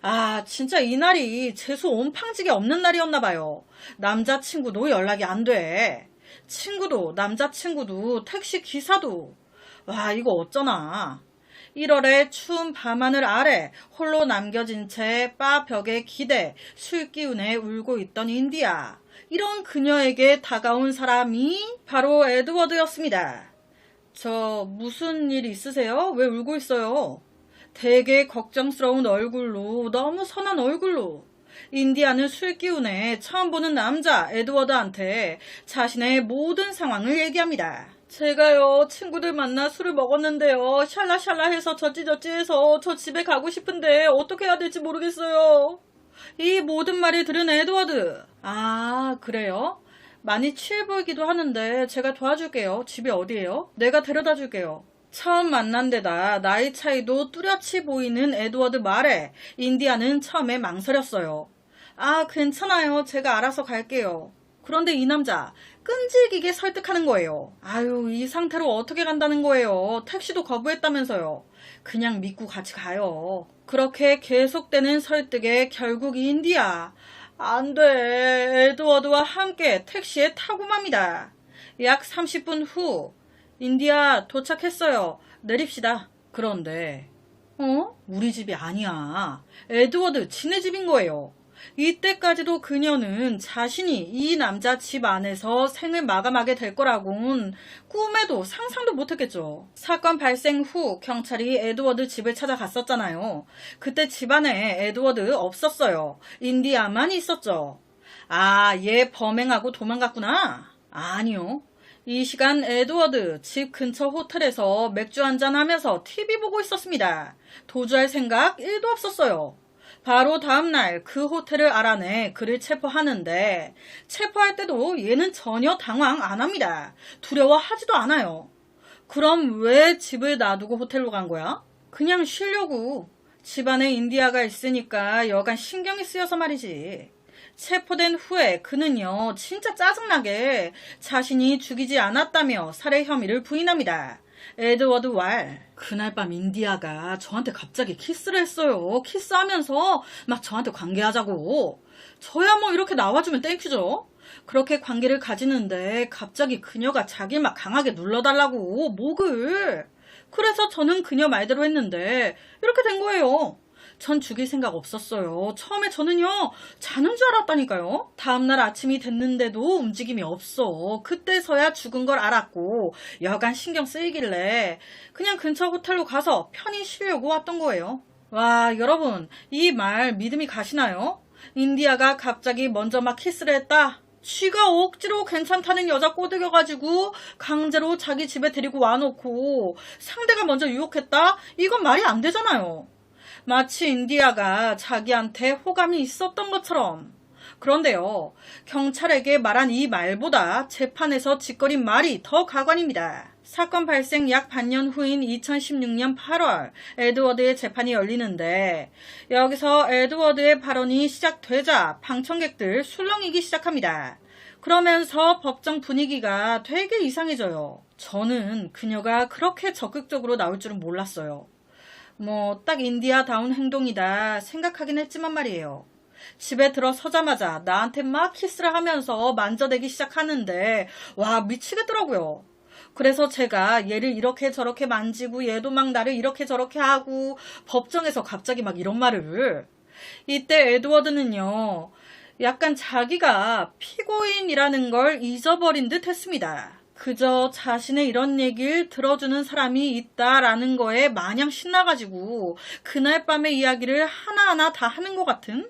아 진짜 이날이 재수 온팡지게 없는 날이었나 봐요. 남자친구도 연락이 안 돼. 친구도 남자친구도 택시 기사도 와 이거 어쩌나. 1월에 추운 밤하늘 아래 홀로 남겨진 채 바 벽에 기대 술 기운에 울고 있던 인디아. 이런 그녀에게 다가온 사람이 바로 에드워드였습니다. 저 무슨 일 있으세요? 왜 울고 있어요? 되게 걱정스러운 얼굴로 너무 선한 얼굴로 인디아는 술 기운에 처음 보는 남자 에드워드한테 자신의 모든 상황을 얘기합니다. 제가요 친구들 만나 술을 먹었는데요 샬라샬라 해서 저찌저찌 해서 저 집에 가고 싶은데 어떻게 해야 될지 모르겠어요. 이 모든 말을 들은 에드워드 아 그래요? 많이 취해 보이기도 하는데 제가 도와줄게요. 집이 어디예요? 내가 데려다 줄게요. 처음 만난 데다 나이 차이도 뚜렷이 보이는 에드워드 말에 인디아는 처음에 망설였어요. 아 괜찮아요. 제가 알아서 갈게요. 그런데 이 남자 끈질기게 설득하는 거예요. 아유 이 상태로 어떻게 간다는 거예요. 택시도 거부했다면서요. 그냥 믿고 같이 가요. 그렇게 계속되는 설득에 결국 인디아 안 돼. 에드워드와 함께 택시에 타고 맙니다. 약 30분 후 인디아 도착했어요. 내립시다. 그런데 우리 집이 아니야. 에드워드 지네 집인 거예요. 이때까지도 그녀는 자신이 이 남자 집 안에서 생을 마감하게 될 거라고는 꿈에도 상상도 못했겠죠. 사건 발생 후 경찰이 에드워드 집을 찾아갔었잖아요. 그때 집안에 에드워드 없었어요. 인디아만 있었죠. 아, 얘 범행하고 도망갔구나? 아니요. 이 시간 에드워드 집 근처 호텔에서 맥주 한잔 하면서 TV 보고 있었습니다. 도주할 생각 1도 없었어요. 바로 다음날 그 호텔을 알아내 그를 체포하는데 체포할 때도 얘는 전혀 당황 안 합니다. 두려워하지도 않아요. 그럼 왜 집을 놔두고 호텔로 간 거야? 그냥 쉬려고. 집안에 인디아가 있으니까 여간 신경이 쓰여서 말이지. 체포된 후에 그는요 진짜 짜증나게 자신이 죽이지 않았다며 살해 혐의를 부인합니다. 에드워드 왈. 그날 밤 인디아가 저한테 갑자기 키스를 했어요. 키스하면서 막 저한테 관계하자고. 저야 뭐 이렇게 나와주면 땡큐죠. 그렇게 관계를 가지는데 갑자기 그녀가 자기를 막 강하게 눌러달라고 목을. 그래서 저는 그녀 말대로 했는데 이렇게 된 거예요. 전 죽일 생각 없었어요. 처음에 저는요 자는 줄 알았다니까요. 다음날 아침이 됐는데도 움직임이 없어. 그때서야 죽은 걸 알았고 여간 신경 쓰이길래 그냥 근처 호텔로 가서 편히 쉬려고 왔던 거예요. 와, 여러분 이 말 믿음이 가시나요? 인디아가 갑자기 먼저 막 키스를 했다. 쥐가 억지로 괜찮다는 여자 꼬드겨가지고 강제로 자기 집에 데리고 와놓고 상대가 먼저 유혹했다? 이건 말이 안 되잖아요. 마치 인디아가 자기한테 호감이 있었던 것처럼. 그런데요, 경찰에게 말한 이 말보다 재판에서 짓거린 말이 더 가관입니다. 사건 발생 약 반년 후인 2016년 8월 에드워드의 재판이 열리는데 여기서 에드워드의 발언이 시작되자 방청객들 술렁이기 시작합니다. 그러면서 법정 분위기가 되게 이상해져요. 저는 그녀가 그렇게 적극적으로 나올 줄은 몰랐어요. 딱 인디아다운 행동이다 생각하긴 했지만 말이에요. 집에 들어서자마자 나한테 막 키스를 하면서 만져대기 시작하는데 와, 미치겠더라고요. 그래서 제가 얘를 이렇게 저렇게 만지고 얘도 막 나를 이렇게 저렇게 하고 법정에서 갑자기 막 이런 말을. 이때 에드워드는요 약간 자기가 피고인이라는 걸 잊어버린 듯 했습니다. 그저 자신의 이런 얘기를 들어주는 사람이 있다라는 거에 마냥 신나가지고 그날 밤의 이야기를 하나하나 다 하는 것 같은?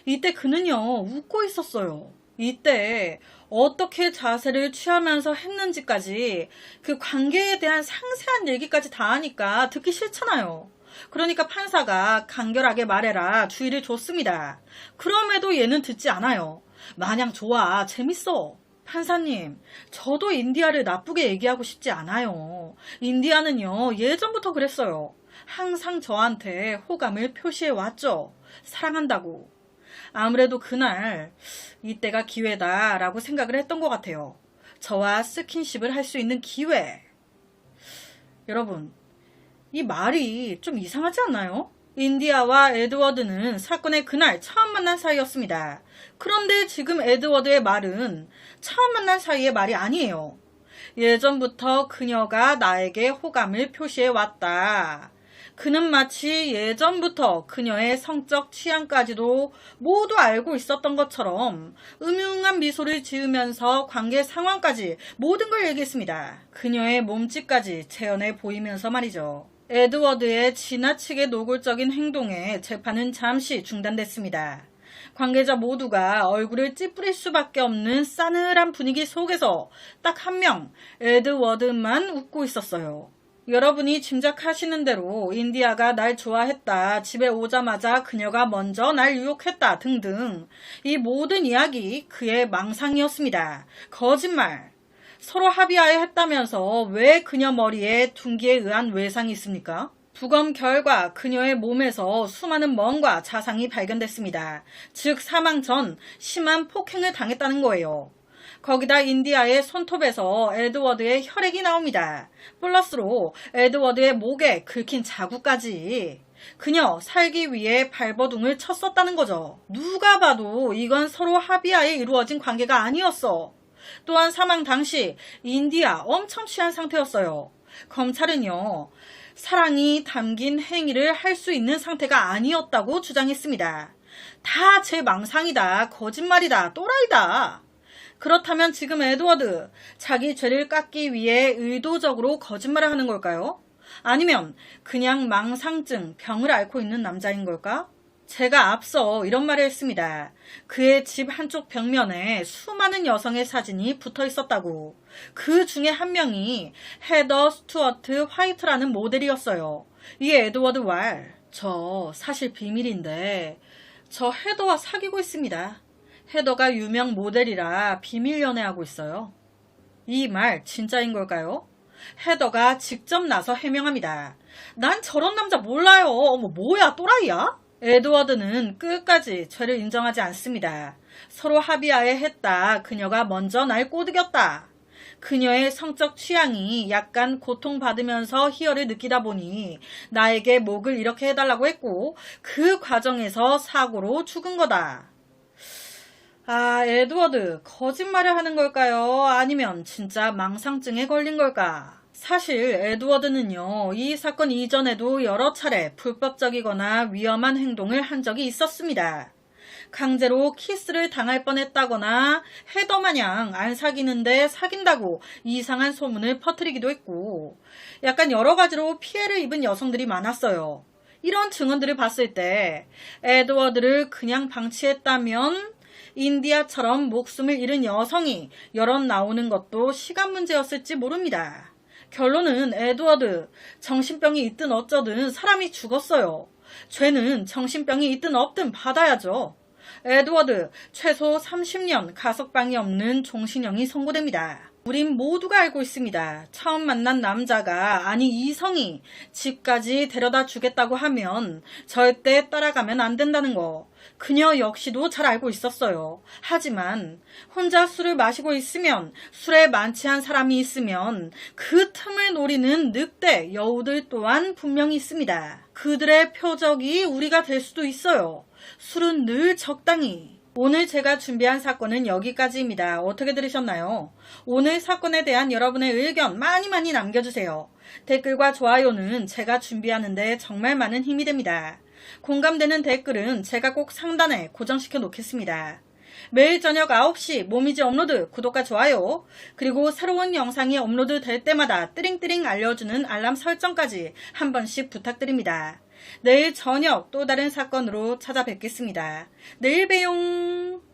이때 그는요 웃고 있었어요. 이때 어떻게 자세를 취하면서 했는지까지 그 관계에 대한 상세한 얘기까지 다 하니까 듣기 싫잖아요. 그러니까 판사가 간결하게 말해라 주의를 줬습니다. 그럼에도 얘는 듣지 않아요. 마냥 좋아, 재밌어. 판사님, 저도 인디아를 나쁘게 얘기하고 싶지 않아요. 인디아는요 예전부터 그랬어요. 항상 저한테 호감을 표시해 왔죠. 사랑한다고. 아무래도 그날 이때가 기회다라고 생각을 했던 것 같아요. 저와 스킨십을 할 수 있는 기회. 여러분, 이 말이 좀 이상하지 않나요? 인디아와 에드워드는 사건의 그날 처음 만난 사이였습니다. 그런데 지금 에드워드의 말은 처음 만난 사이의 말이 아니에요. 예전부터 그녀가 나에게 호감을 표시해 왔다. 그는 마치 예전부터 그녀의 성적 취향까지도 모두 알고 있었던 것처럼 음흉한 미소를 지으면서 관계 상황까지 모든 걸 얘기했습니다. 그녀의 몸짓까지 재현해 보이면서 말이죠. 에드워드의 지나치게 노골적인 행동에 재판은 잠시 중단됐습니다. 관계자 모두가 얼굴을 찌푸릴 수밖에 없는 싸늘한 분위기 속에서 딱 한 명, 에드워드만 웃고 있었어요. 여러분이 짐작하시는 대로 인디아가 날 좋아했다, 집에 오자마자 그녀가 먼저 날 유혹했다 등등 이 모든 이야기 그의 망상이었습니다. 거짓말. 서로 합의하에 했다면서 왜 그녀 머리에 둔기에 의한 외상이 있습니까? 부검 결과 그녀의 몸에서 수많은 멍과 자상이 발견됐습니다. 즉 사망 전 심한 폭행을 당했다는 거예요. 거기다 인디아의 손톱에서 에드워드의 혈액이 나옵니다. 플러스로 에드워드의 목에 긁힌 자국까지. 그녀 살기 위해 발버둥을 쳤었다는 거죠. 누가 봐도 이건 서로 합의하에 이루어진 관계가 아니었어. 또한 사망 당시 인디아 엄청 취한 상태였어요. 검찰은요, 사랑이 담긴 행위를 할 수 있는 상태가 아니었다고 주장했습니다. 다 제 망상이다, 거짓말이다, 또라이다. 그렇다면 지금 에드워드, 자기 죄를 깎기 위해 의도적으로 거짓말을 하는 걸까요? 아니면 그냥 망상증, 병을 앓고 있는 남자인 걸까? 제가 앞서 이런 말을 했습니다. 그의 집 한쪽 벽면에 수많은 여성의 사진이 붙어 있었다고. 그 중에 한 명이 헤더 스튜어트 화이트라는 모델이었어요. 이 에드워드 왈. 저 사실 비밀인데 저 헤더와 사귀고 있습니다. 헤더가 유명 모델이라 비밀 연애하고 있어요. 이 말 진짜인 걸까요? 헤더가 직접 나서 해명합니다. 난 저런 남자 몰라요. 어머 뭐야 또라이야? 에드워드는 끝까지 죄를 인정하지 않습니다. 서로 합의하에 했다. 그녀가 먼저 날 꼬드겼다. 그녀의 성적 취향이 약간 고통받으면서 희열을 느끼다 보니 나에게 목을 이렇게 해달라고 했고 그 과정에서 사고로 죽은 거다. 아, 에드워드, 거짓말을 하는 걸까요? 아니면 진짜 망상증에 걸린 걸까? 사실 에드워드는요, 이 사건 이전에도 여러 차례 불법적이거나 위험한 행동을 한 적이 있었습니다. 강제로 키스를 당할 뻔했다거나 헤더 마냥 안 사귀는데 사귄다고 이상한 소문을 퍼뜨리기도 했고 약간 여러 가지로 피해를 입은 여성들이 많았어요. 이런 증언들을 봤을 때 에드워드를 그냥 방치했다면 인디아처럼 목숨을 잃은 여성이 여럿 나오는 것도 시간 문제였을지 모릅니다. 결론은 에드워드, 정신병이 있든 어쩌든 사람이 죽었어요. 죄는 정신병이 있든 없든 받아야죠. 에드워드, 최소 30년 가석방이 없는 종신형이 선고됩니다. 우린 모두가 알고 있습니다. 처음 만난 남자가, 아니 이성이 집까지 데려다 주겠다고 하면 절대 따라가면 안 된다는 거. 그녀 역시도 잘 알고 있었어요. 하지만 혼자 술을 마시고 있으면, 술에 만취한 사람이 있으면 그 틈을 노리는 늑대 여우들 또한 분명히 있습니다. 그들의 표적이 우리가 될 수도 있어요. 술은 늘 적당히. 오늘 제가 준비한 사건은 여기까지입니다. 어떻게 들으셨나요? 오늘 사건에 대한 여러분의 의견 많이 남겨주세요. 댓글과 좋아요는 제가 준비하는데 정말 많은 힘이 됩니다. 공감되는 댓글은 제가 꼭 상단에 고정시켜 놓겠습니다. 매일 저녁 9시 모미지 업로드 구독과 좋아요, 그리고 새로운 영상이 업로드 될 때마다 띠링띠링 알려주는 알람 설정까지 한 번씩 부탁드립니다. 내일 저녁 또 다른 사건으로 찾아뵙겠습니다. 내일 봬용.